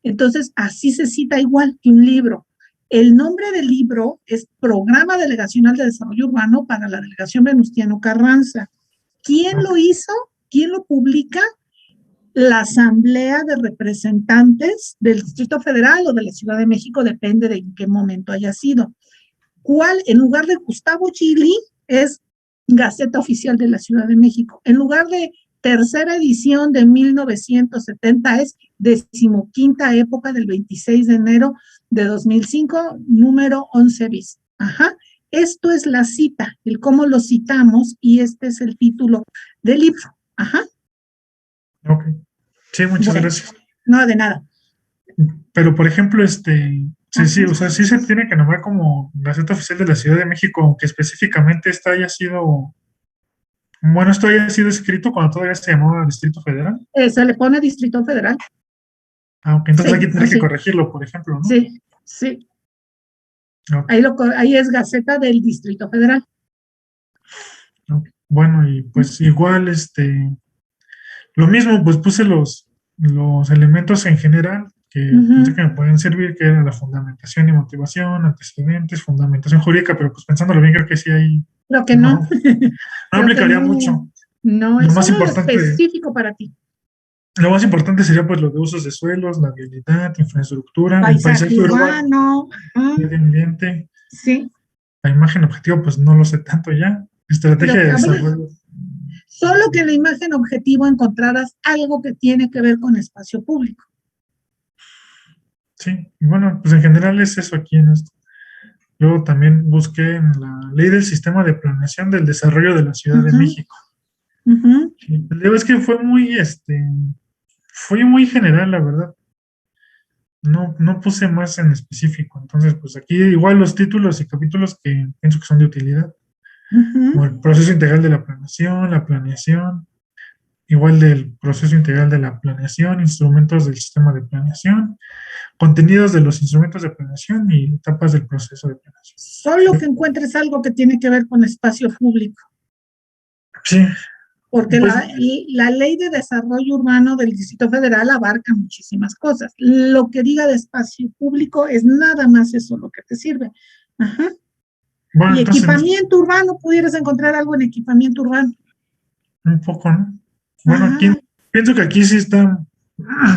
Entonces, así se cita igual que un libro. El nombre del libro es Programa Delegacional de Desarrollo Urbano para la Delegación Venustiano Carranza. ¿Quién lo hizo? ¿Quién lo publica? La Asamblea de Representantes del Distrito Federal o de la Ciudad de México, depende de en qué momento haya sido. ¿Cuál? En lugar de Gustavo Gili, es Gaceta Oficial de la Ciudad de México. En lugar de tercera edición de 1970, es 15ª época del 26 de enero de 2005, número 11 bis. Ajá. Esto es la cita, el cómo lo citamos, y este es el título del libro. Ajá.
Ok. Sí, muchas gracias.
No, de nada.
Pero, por ejemplo, sí, o sea, sí se tiene que nombrar como Gaceta Oficial de la Ciudad de México, aunque específicamente esto haya sido escrito cuando todavía se llamaba Distrito Federal.
Se le pone Distrito Federal.
Aunque entonces
Sí,
aquí tendrá que
sí.
corregirlo, por ejemplo, ¿no?
Sí, sí.
Ok.
Ahí es Gaceta del Distrito Federal.
Ok. Bueno, y pues igual, lo mismo, pues puse los elementos en general que pensé que me pueden servir, que era la fundamentación y motivación, antecedentes, fundamentación jurídica, pero pues pensándolo bien, creo que sí hay.
Creo que no.
No aplicaría mucho.
No,
Lo
es
más
solo
importante,
específico para ti.
Lo más importante sería pues lo de usos de suelos, la vialidad, infraestructura, el paisaje urbano, medio ambiente.
Sí.
La imagen objetivo, pues no lo sé tanto ya. Estrategia de desarrollo.
Solo que en la imagen objetivo encontrarás algo que tiene que ver con espacio público.
Sí, y bueno, pues en general es eso aquí en esto. Luego también busqué en la ley del sistema de planeación del desarrollo de la Ciudad de México. Es que fue muy general, la verdad. No puse más en específico. Entonces, pues aquí igual los títulos y capítulos que pienso que son de utilidad. Como el proceso integral de la planeación, igual del proceso integral de la planeación, instrumentos del sistema de planeación, contenidos de los instrumentos de planeación y etapas del proceso de planeación.
Solo que encuentres algo que tiene que ver con espacio público.
Sí.
Porque pues, la ley de desarrollo urbano del Distrito Federal abarca muchísimas cosas. Lo que diga de espacio público es nada más eso lo que te sirve. Ajá. Bueno, y entonces, equipamiento urbano, ¿pudieras encontrar algo en equipamiento urbano?
Un poco, ¿no? Bueno, aquí, pienso que aquí sí está,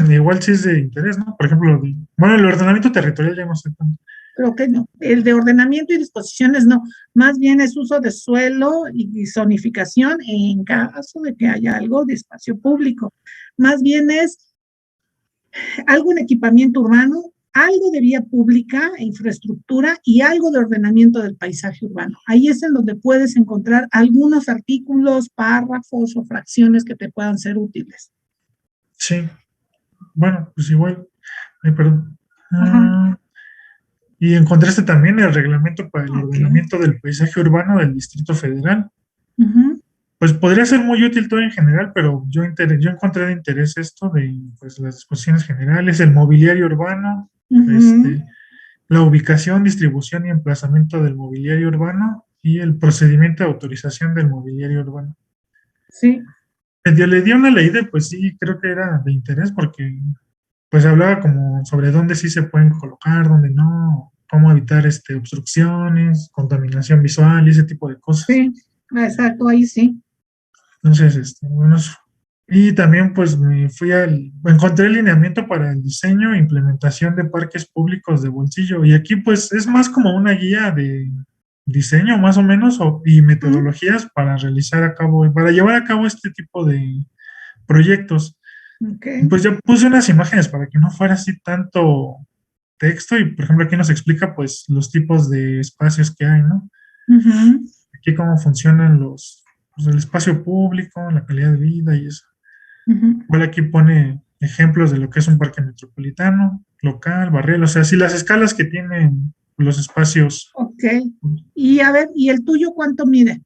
igual sí es de interés, ¿no? Por ejemplo, el ordenamiento territorial ya no sé tanto.
Creo que no. El de ordenamiento y disposiciones no. Más bien es uso de suelo y zonificación en caso de que haya algo de espacio público. Más bien es algo en equipamiento urbano, algo de vía pública e infraestructura y algo de ordenamiento del paisaje urbano. Ahí es en donde puedes encontrar algunos artículos, párrafos o fracciones que te puedan ser útiles.
Sí. Bueno, pues igual. Ay, perdón. Y encontraste también el reglamento para el ordenamiento del paisaje urbano del Distrito Federal. Pues podría ser muy útil todo en general, pero yo encontré de interés esto de pues, las disposiciones generales, el mobiliario urbano, la ubicación, distribución y emplazamiento del mobiliario urbano y el procedimiento de autorización del mobiliario urbano.
Sí.
Yo le di una leída, pues sí, creo que era de interés porque pues hablaba como sobre dónde sí se pueden colocar, dónde no, cómo evitar obstrucciones, contaminación visual y ese tipo de cosas.
Sí, exacto, ahí sí.
Entonces, bueno, y también pues encontré el lineamiento para el diseño e implementación de parques públicos de bolsillo, y aquí pues es más como una guía de diseño más o menos y metodologías para llevar a cabo este tipo de proyectos. Pues ya puse unas imágenes para que no fuera así tanto texto, y por ejemplo aquí nos explica pues los tipos de espacios que hay, ¿no?
Ujú,
Aquí cómo funcionan pues, el espacio público, la calidad de vida y eso.
ujú.
Igual aquí pone ejemplos de lo que es un parque metropolitano, local, barrial, o sea, sí las escalas que tienen los espacios.
Ok. Y a ver, ¿y el tuyo cuánto mide?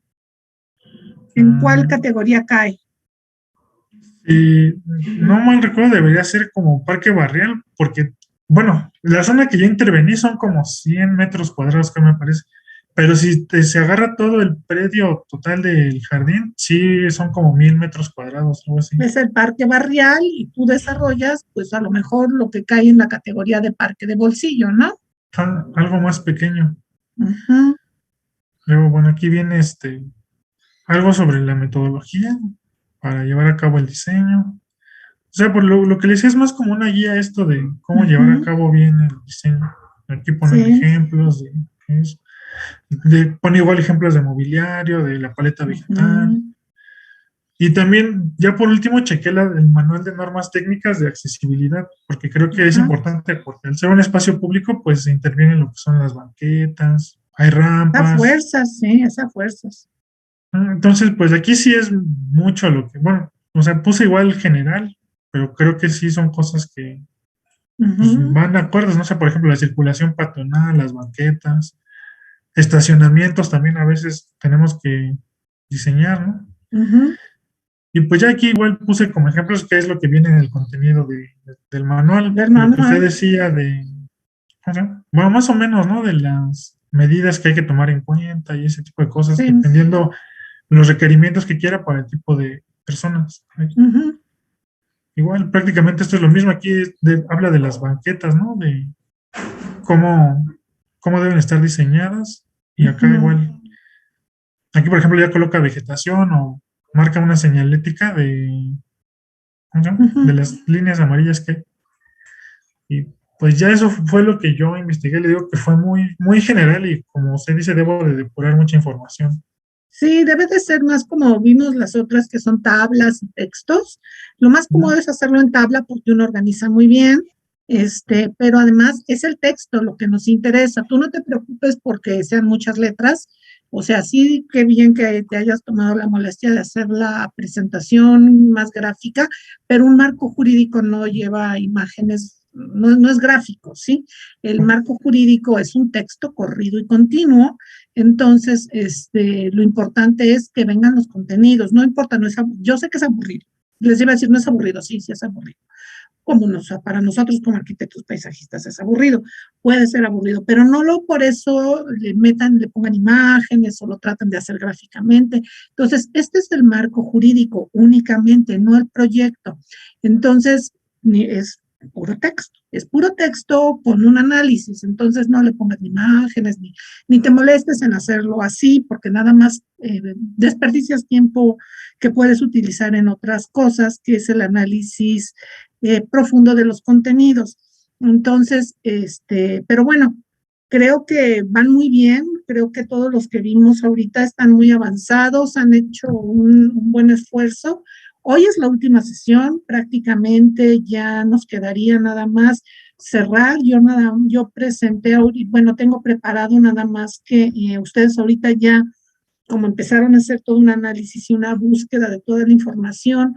¿En cuál
mm,
categoría cae?
y no mal recuerdo, debería ser como parque barrial, porque, bueno, la zona que yo intervení son como 100 metros cuadrados, que me parece. Pero si se agarra todo el predio total del jardín, sí son como 1000 metros cuadrados, algo así.
Es el parque barrial y tú desarrollas, pues a lo mejor lo que cae en la categoría de parque de bolsillo, ¿no?
Algo más pequeño.
Ujú,
Luego, bueno, aquí viene algo sobre la metodología para llevar a cabo el diseño. O sea, por lo que les decía es más como una guía esto de cómo llevar a
ujú.
cabo bien el diseño. Aquí ponen
Sí.
ejemplos pone igual ejemplos de mobiliario, de la paleta vegetal.
Ujú,
Y también, ya por último, chequé el manual de normas técnicas de accesibilidad, porque creo que es
ajá.
importante, porque al ser un espacio público, pues se interviene lo que son las banquetas, hay
A
rampas.
fuerzas, sí, es a fuerzas.
Entonces, pues aquí sí es mucho lo que, bueno, o sea, puse igual general, pero creo que sí son cosas que pues,
Ujú,
van de acuerdo, no sé, por ejemplo, la circulación peatonal, las banquetas, estacionamientos también a veces tenemos que diseñar, ¿no?
ujú.
Y pues ya aquí igual puse como ejemplos qué es lo que viene en el contenido del manual,
Del
lo que usted
manual.
decía ¿cómo se llama? Bueno, más o menos, ¿no? De las medidas que hay que tomar en cuenta y ese tipo de cosas,
Sí.
dependiendo los requerimientos que quiera para el tipo de personas.
Ujú,
Igual, prácticamente esto es lo mismo. Aquí habla de las banquetas, ¿no? De cómo, cómo deben estar diseñadas. Y acá
ujú,
igual, aquí por ejemplo ya coloca vegetación o marca una señalética ¿cómo se llama? De
ujú.
las líneas amarillas que hay. Y pues ya eso fue lo que yo investigué. Le digo que fue muy, muy general y como usted dice, debo de depurar mucha información.
Sí, debe de ser más como vimos las otras que son tablas y textos. Lo más cómodo
Ujú.
es hacerlo en tabla porque uno organiza muy bien, pero además es el texto lo que nos interesa. Tú no te preocupes porque sean muchas letras. O sea, sí, qué bien que te hayas tomado la molestia de hacer la presentación más gráfica, pero un marco jurídico no lleva imágenes, no es gráfico, ¿sí? El marco jurídico es un texto corrido y continuo. Entonces, lo importante es que vengan los contenidos, no importa, no es, yo sé que es aburrido, les iba a decir, no es aburrido, sí, sí es aburrido, como para nosotros como arquitectos paisajistas es aburrido, puede ser aburrido, pero no por eso le pongan imágenes o lo traten de hacer gráficamente. Entonces, este es el marco jurídico únicamente, no el proyecto. Entonces, es es puro texto con un análisis, entonces no le pongas ni imágenes ni te molestes en hacerlo así, porque nada más desperdicias tiempo que puedes utilizar en otras cosas, que es el análisis profundo de los contenidos. Entonces, pero bueno, creo que van muy bien, creo que todos los que vimos ahorita están muy avanzados, han hecho un buen esfuerzo. Hoy es la última sesión, prácticamente ya nos quedaría nada más cerrar. Yo presenté, bueno, tengo preparado nada más que ustedes ahorita ya como empezaron a hacer todo un análisis y una búsqueda de toda la información,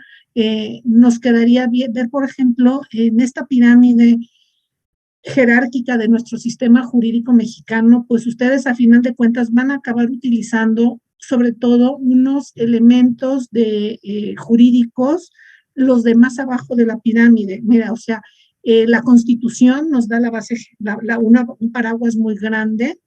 nos quedaría bien ver, por ejemplo, en esta pirámide jerárquica de nuestro sistema jurídico mexicano, pues ustedes a final de cuentas van a acabar utilizando sobre todo unos elementos jurídicos, los de más abajo de la pirámide. Mira, o sea, la Constitución nos da la base, un paraguas muy grande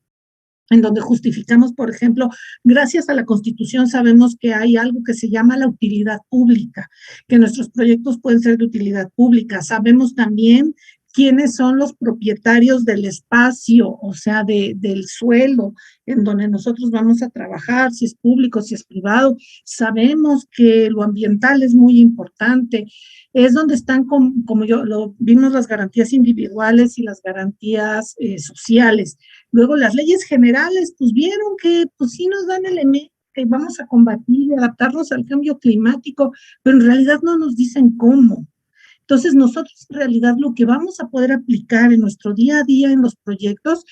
en donde justificamos, por ejemplo, gracias a la Constitución sabemos que hay algo que se llama la utilidad pública, que nuestros proyectos pueden ser de utilidad pública. Sabemos también quiénes son los propietarios del espacio, o sea, del suelo en donde nosotros vamos a trabajar, si es público, si es privado. Sabemos que lo ambiental es muy importante. Es donde están, como yo lo vimos, las garantías individuales y las garantías sociales. Luego las leyes generales, pues vieron que pues sí nos dan elementos que vamos a combatir y adaptarnos al cambio climático, pero en realidad no nos dicen cómo. Entonces nosotros en realidad lo que vamos a poder aplicar en nuestro día a día en los proyectos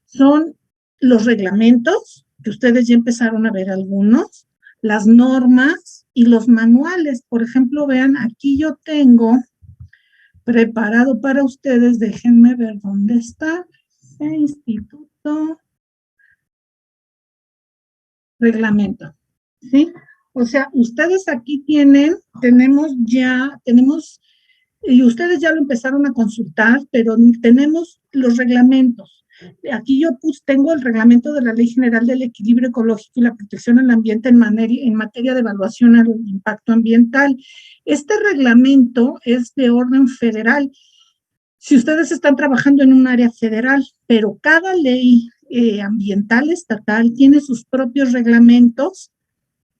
son los reglamentos, que ustedes ya empezaron a ver algunos, las normas y los manuales. Por ejemplo, vean, aquí yo tengo preparado para ustedes, déjenme ver dónde está, Instituto Reglamento, ¿sí? O sea, ustedes aquí tenemos, y ustedes ya lo empezaron a consultar, pero tenemos los reglamentos. Aquí yo tengo el reglamento de la Ley General del Equilibrio Ecológico y la Protección del Ambiente en materia de evaluación al impacto ambiental. Este reglamento es de orden federal. Si ustedes están trabajando en un área federal, pero cada ley ambiental estatal tiene sus propios reglamentos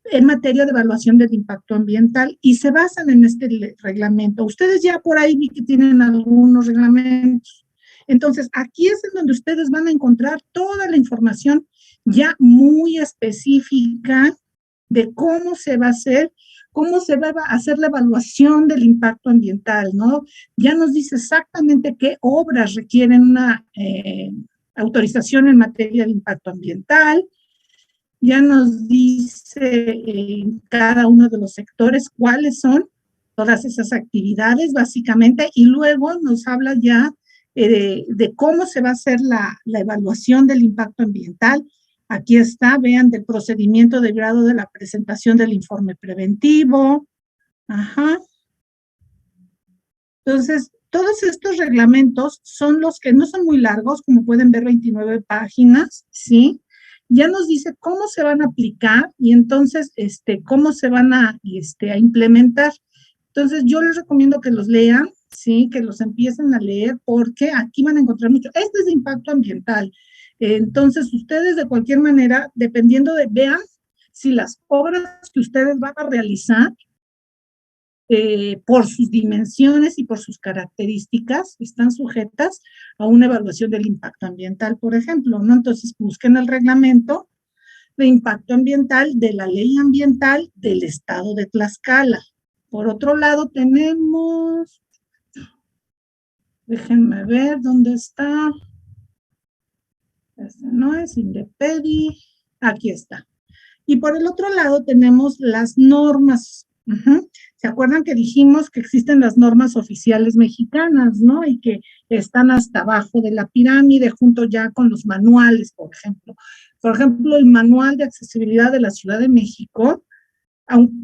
en materia de evaluación del impacto ambiental y se basan en este reglamento. Ustedes ya por ahí vi que tienen algunos reglamentos. Entonces, aquí es en donde ustedes van a encontrar toda la información ya muy específica de cómo se va a hacer, cómo se va a hacer la evaluación del impacto ambiental, ¿no? Ya nos dice exactamente qué obras requieren una autorización en materia de impacto ambiental, ya nos dice en cada uno de los sectores cuáles son todas esas actividades, básicamente, y luego nos habla ya de cómo se va a hacer la evaluación del impacto ambiental. Aquí está, vean, del procedimiento de grado de la presentación del informe preventivo. Ajá. Entonces, todos estos reglamentos son los que no son muy largos, como pueden ver, 29 páginas, ¿sí? Ya nos dice cómo se van a aplicar y entonces, cómo se van a implementar. Entonces, yo les recomiendo que los lean, ¿sí? Que los empiecen a leer porque aquí van a encontrar mucho. Este es de impacto ambiental. Entonces, ustedes de cualquier manera, dependiendo vean si las obras que ustedes van a realizar, por sus dimensiones y por sus características, están sujetas a una evaluación del impacto ambiental, por ejemplo, ¿no? Entonces, busquen el reglamento de impacto ambiental de la Ley Ambiental del Estado de Tlaxcala. Por otro lado, tenemos, déjenme ver dónde está. Este no es Indepedi, aquí está. Y por el otro lado tenemos las normas. ¿Se acuerdan que dijimos que existen las normas oficiales mexicanas, ¿no? Y que están hasta abajo de la pirámide, junto ya con los manuales, por ejemplo. Por ejemplo, el manual de accesibilidad de la Ciudad de México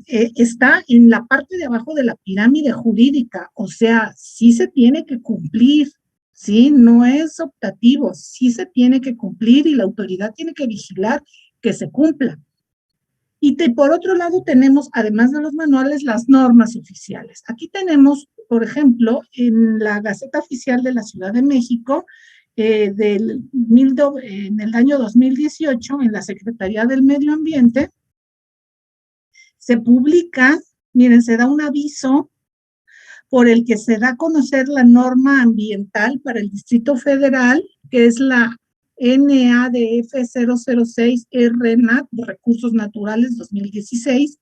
está en la parte de abajo de la pirámide jurídica, o sea, sí se tiene que cumplir, ¿sí? No es optativo, sí se tiene que cumplir y la autoridad tiene que vigilar que se cumpla. Y por otro lado tenemos, además de los manuales, las normas oficiales. Aquí tenemos, por ejemplo, en la Gaceta Oficial de la Ciudad de México, en el año 2018, en la Secretaría del Medio Ambiente, se publica, miren, se da un aviso por el que se da a conocer la norma ambiental para el Distrito Federal, que es la NADF 006 RNAT de Recursos Naturales 2016,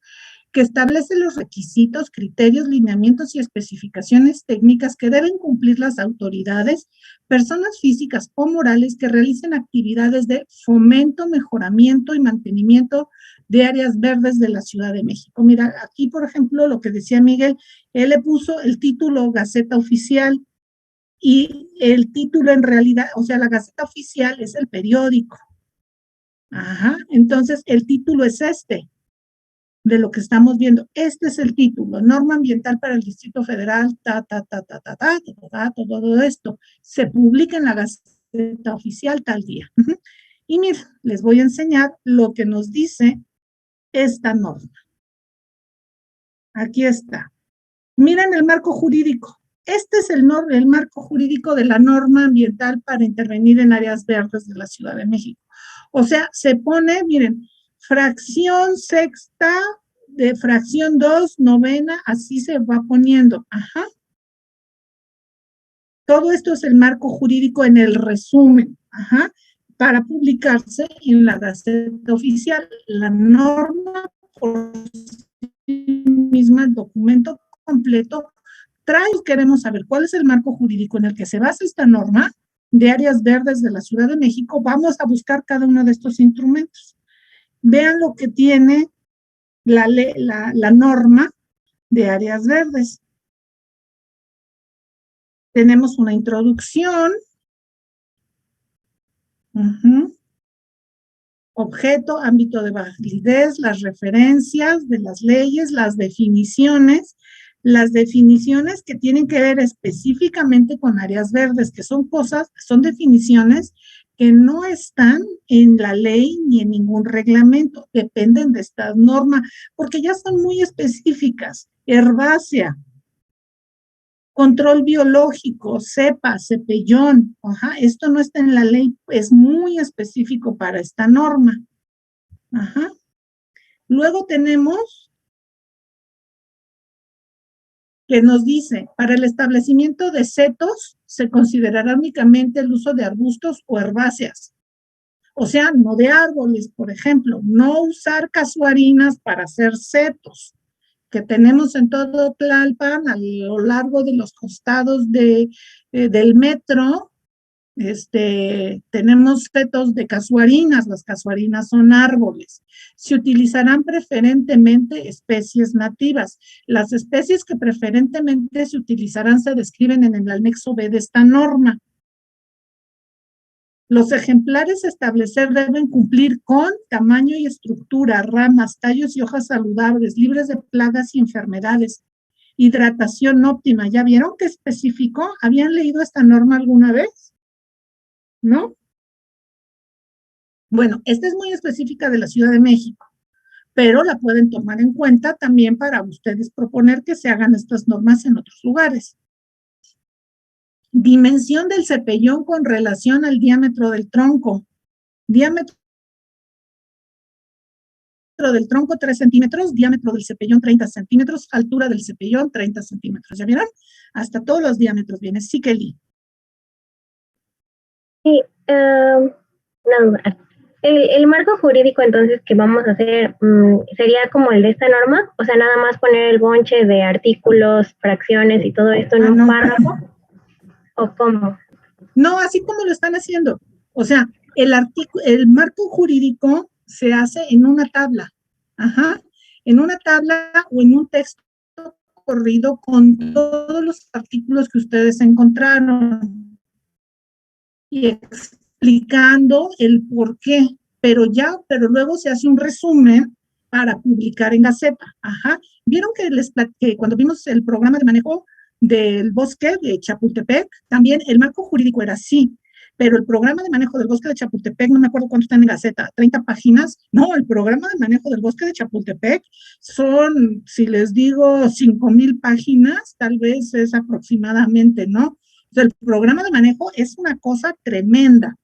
que establece los requisitos, criterios, lineamientos y especificaciones técnicas que deben cumplir las autoridades, personas físicas o morales que realicen actividades de fomento, mejoramiento y mantenimiento de áreas verdes de la Ciudad de México. Mira, aquí, por ejemplo, lo que decía Miguel, él le puso el título Gaceta Oficial, y el título en realidad, o sea, la Gaceta Oficial es el periódico. Ajá, entonces el título es de lo que estamos viendo. Este es el título, Norma Ambiental para el Distrito Federal, todo esto. Se publica en la Gaceta Oficial tal día. Y miren, les voy a enseñar lo que nos dice esta norma. Aquí está. Miren el marco jurídico. Este es el marco jurídico de la norma ambiental para intervenir en áreas verdes de la Ciudad de México. O sea, se pone, miren, fracción sexta de fracción 2, novena, así se va poniendo. Ajá. Todo esto es el marco jurídico en el resumen. Ajá. Para publicarse en la Gaceta Oficial. La norma por sí misma, el documento completo, queremos saber cuál es el marco jurídico en el que se basa esta norma de áreas verdes de la Ciudad de México. Vamos a buscar cada uno de estos instrumentos. Vean lo que tiene la norma de áreas verdes. Tenemos una introducción, objeto, ámbito de validez, las referencias de las leyes, las definiciones que tienen que ver específicamente con áreas verdes, que son definiciones que no están en la ley ni en ningún reglamento, dependen de esta norma, porque ya son muy específicas. Herbácea, control biológico, cepa, cepellón, esto no está en la ley, es muy específico para esta norma. Luego tenemos que nos dice, para el establecimiento de setos se considerará únicamente el uso de arbustos o herbáceas. O sea, no de árboles, por ejemplo, no usar casuarinas para hacer setos, que tenemos en todo Tlalpan, a lo largo de los costados del metro, tenemos setos de casuarinas, las casuarinas son árboles. Se utilizarán preferentemente especies nativas. Las especies que preferentemente se utilizarán se describen en el anexo B de esta norma. Los ejemplares a establecer deben cumplir con tamaño y estructura, ramas, tallos y hojas saludables, libres de plagas y enfermedades. Hidratación óptima. ¿Ya vieron qué especificó? ¿Habían leído esta norma alguna vez? ¿No? Bueno, esta es muy específica de la Ciudad de México, pero la pueden tomar en cuenta también para ustedes proponer que se hagan estas normas en otros lugares. Dimensión del cepellón con relación al diámetro del tronco. Diámetro del tronco 3 centímetros, diámetro del cepellón 30 centímetros, altura del cepellón 30 centímetros. ¿Ya vieron? Hasta todos los diámetros viene. Sí, Kelly.
Sí, una duda. El marco jurídico entonces que vamos a hacer sería como el de esta norma, o sea, nada más poner el bonche de artículos, fracciones y todo esto en un párrafo, ¿o cómo?
No, así como lo están haciendo. O sea, el marco jurídico se hace en una tabla, en una tabla o en un texto corrido con todos los artículos que ustedes encontraron y explicando el por qué, pero luego se hace un resumen para publicar en Gaceta. Vieron que cuando vimos el programa de manejo del bosque de Chapultepec, también el marco jurídico era así, pero el programa de manejo del bosque de Chapultepec, no me acuerdo cuánto está en Gaceta, 30 páginas, no, el programa de manejo del bosque de Chapultepec son, si les digo 5,000 páginas, tal vez es aproximadamente, ¿no? O sea, el programa de manejo es una cosa tremenda,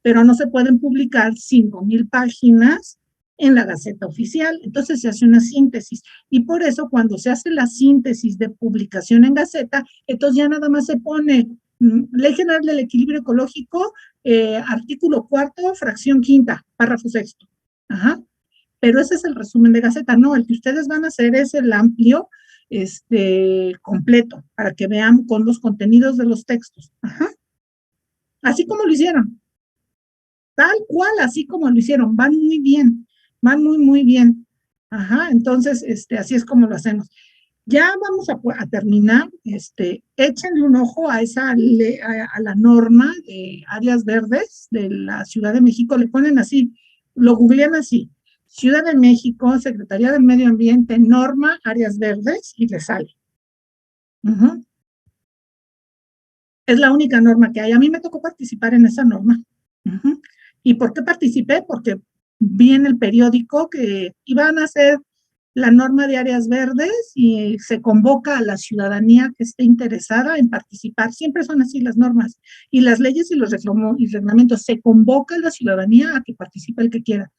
pero no se pueden publicar 5,000 páginas en la Gaceta Oficial, entonces se hace una síntesis, y por eso cuando se hace la síntesis de publicación en Gaceta, entonces ya nada más se pone Ley General del Equilibrio Ecológico, artículo 4, fracción 5ª, párrafo 6º. Pero ese es el resumen de Gaceta, no, el que ustedes van a hacer es el amplio, completo, para que vean con los contenidos de los textos. Así como lo hicieron. Tal cual, así como lo hicieron, van muy bien, van muy, muy bien. Entonces, así es como lo hacemos. Ya vamos a terminar, échenle un ojo a la norma de áreas verdes de la Ciudad de México, le ponen así, lo googlean así, Ciudad de México, Secretaría de Medio Ambiente, norma, áreas verdes, y le sale. Es la única norma que hay. A mí me tocó participar en esa norma. ¿Y por qué participé? Porque vi en el periódico que iban a hacer la norma de áreas verdes y se convoca a la ciudadanía que esté interesada en participar. Siempre son así las normas. Y las leyes y los reglamentos, se convoca a la ciudadanía a que participe el que quiera.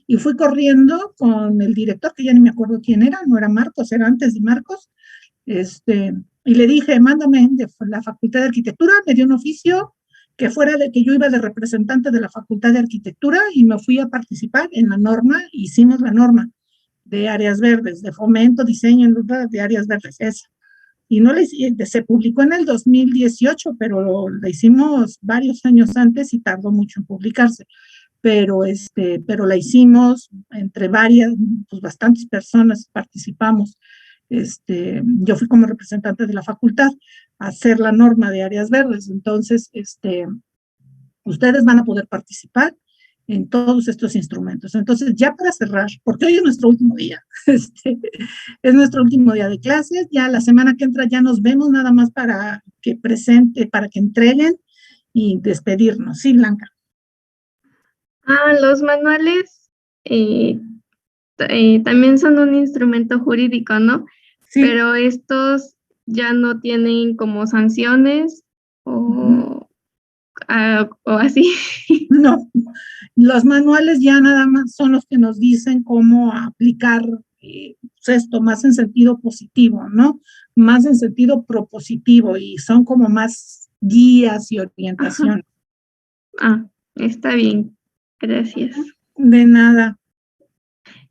Y fui corriendo con el director, que ya ni me acuerdo quién era, no era Marcos, era antes de Marcos, y le dije, mándame de la Facultad de Arquitectura, me dio un oficio que yo iba de representante de la Facultad de Arquitectura y me fui a participar en la norma, hicimos la norma de áreas verdes, de fomento, diseño de áreas verdes, esa. Y se publicó en el 2018, pero la hicimos varios años antes y tardó mucho en publicarse. pero la hicimos entre varias, pues bastantes personas participamos. Yo fui como representante de la facultad a hacer la norma de áreas verdes. Entonces, ustedes van a poder participar en todos estos instrumentos. Entonces, ya para cerrar, porque hoy es nuestro último día, es nuestro último día de clases, ya la semana que entra ya nos vemos nada más para que para que entreguen y despedirnos. Sí, Blanca.
Los manuales también son un instrumento jurídico, ¿no?
Sí.
Pero estos ya no tienen como sanciones o así.
No, los manuales ya nada más son los que nos dicen cómo aplicar esto más en sentido positivo, ¿no? Más en sentido propositivo y son como más guías y orientación.
Está bien. Gracias.
De nada.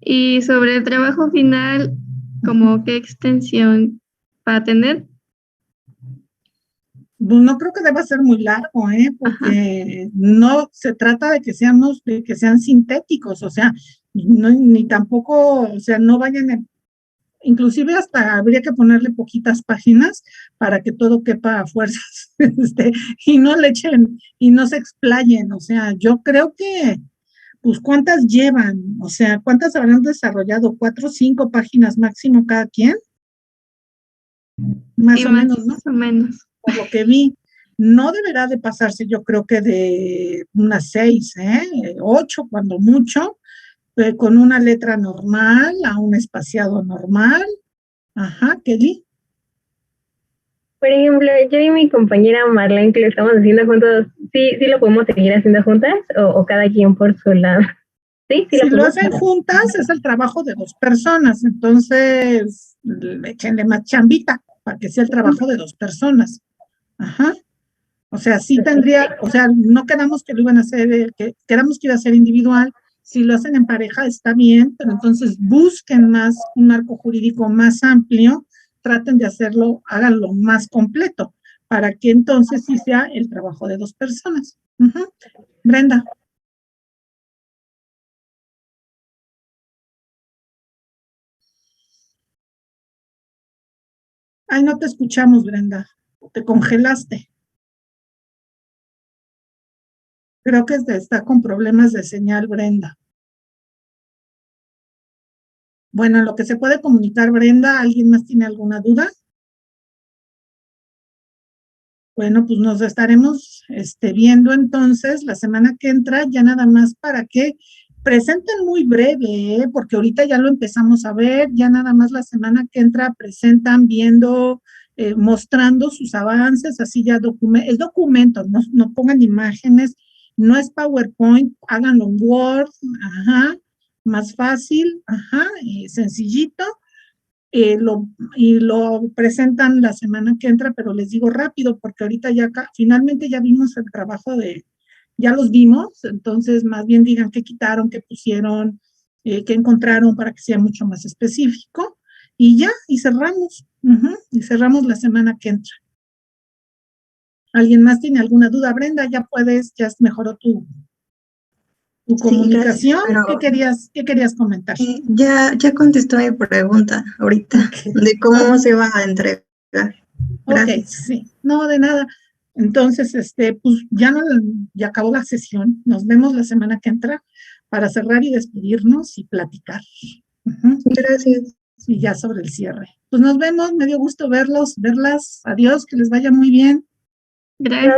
Y sobre el trabajo final, ¿cómo qué extensión va a tener?
No creo que deba ser muy largo, porque no se trata de que sean sintéticos, o sea, ni tampoco, o sea, no vayan, inclusive hasta habría que ponerle poquitas páginas para que todo quepa a fuerzas, y no le echen, y no se explayen, o sea, yo creo que, pues, ¿cuántas llevan? O sea, ¿cuántas habrán desarrollado? 4 o 5 páginas máximo cada quien. Más o menos, ¿no?
Más o menos.
Por lo que vi, no deberá de pasarse, yo creo que de unas 6, 8 cuando mucho, con una letra normal, a un espaciado normal. Ajá, Kelly.
Por ejemplo, yo y mi compañera Marlene, que lo estamos haciendo juntos, ¿sí lo podemos seguir haciendo juntas o cada quien por su lado? Sí,
Si lo hacen juntas, es el trabajo de 2 personas, entonces échenle más chambita para que sea el trabajo de 2 personas. Ajá. O sea, sí tendría, o sea, no quedamos que lo iban a hacer, quedamos que iba a ser individual. Si lo hacen en pareja está bien, pero entonces busquen más un marco jurídico más amplio, traten de hacerlo, háganlo más completo, para que entonces sí sea el trabajo de 2 personas. Brenda. Ay, no te escuchamos, Brenda. Te congelaste. Creo que está con problemas de señal, Brenda. Bueno, en lo que se puede comunicar, Brenda, ¿alguien más tiene alguna duda? Bueno, pues nos estaremos viendo entonces la semana que entra, ya nada más para que presenten muy breve, porque ahorita ya lo empezamos a ver, ya nada más la semana que entra presentan viendo, mostrando sus avances, así ya es documento, no pongan imágenes, no es PowerPoint, háganlo en Word, más fácil, sencillito. Y lo presentan la semana que entra, pero les digo rápido, porque ahorita ya finalmente ya vimos el trabajo ya los vimos, entonces más bien digan qué quitaron, qué pusieron, qué encontraron para que sea mucho más específico, y ya, y cerramos la semana que entra. ¿Alguien más tiene alguna duda? Brenda, ya mejoró tu comunicación.
Gracias,
¿Qué querías comentar?
Ya contestó mi pregunta ahorita, de cómo se va a entregar. Gracias.
Sí, no, de nada. Entonces, pues ya acabó la sesión. Nos vemos la semana que entra para cerrar y despedirnos y platicar.
Gracias.
Y ya sobre el cierre. Pues nos vemos, me dio gusto verlas. Adiós, que les vaya muy bien.
Gracias.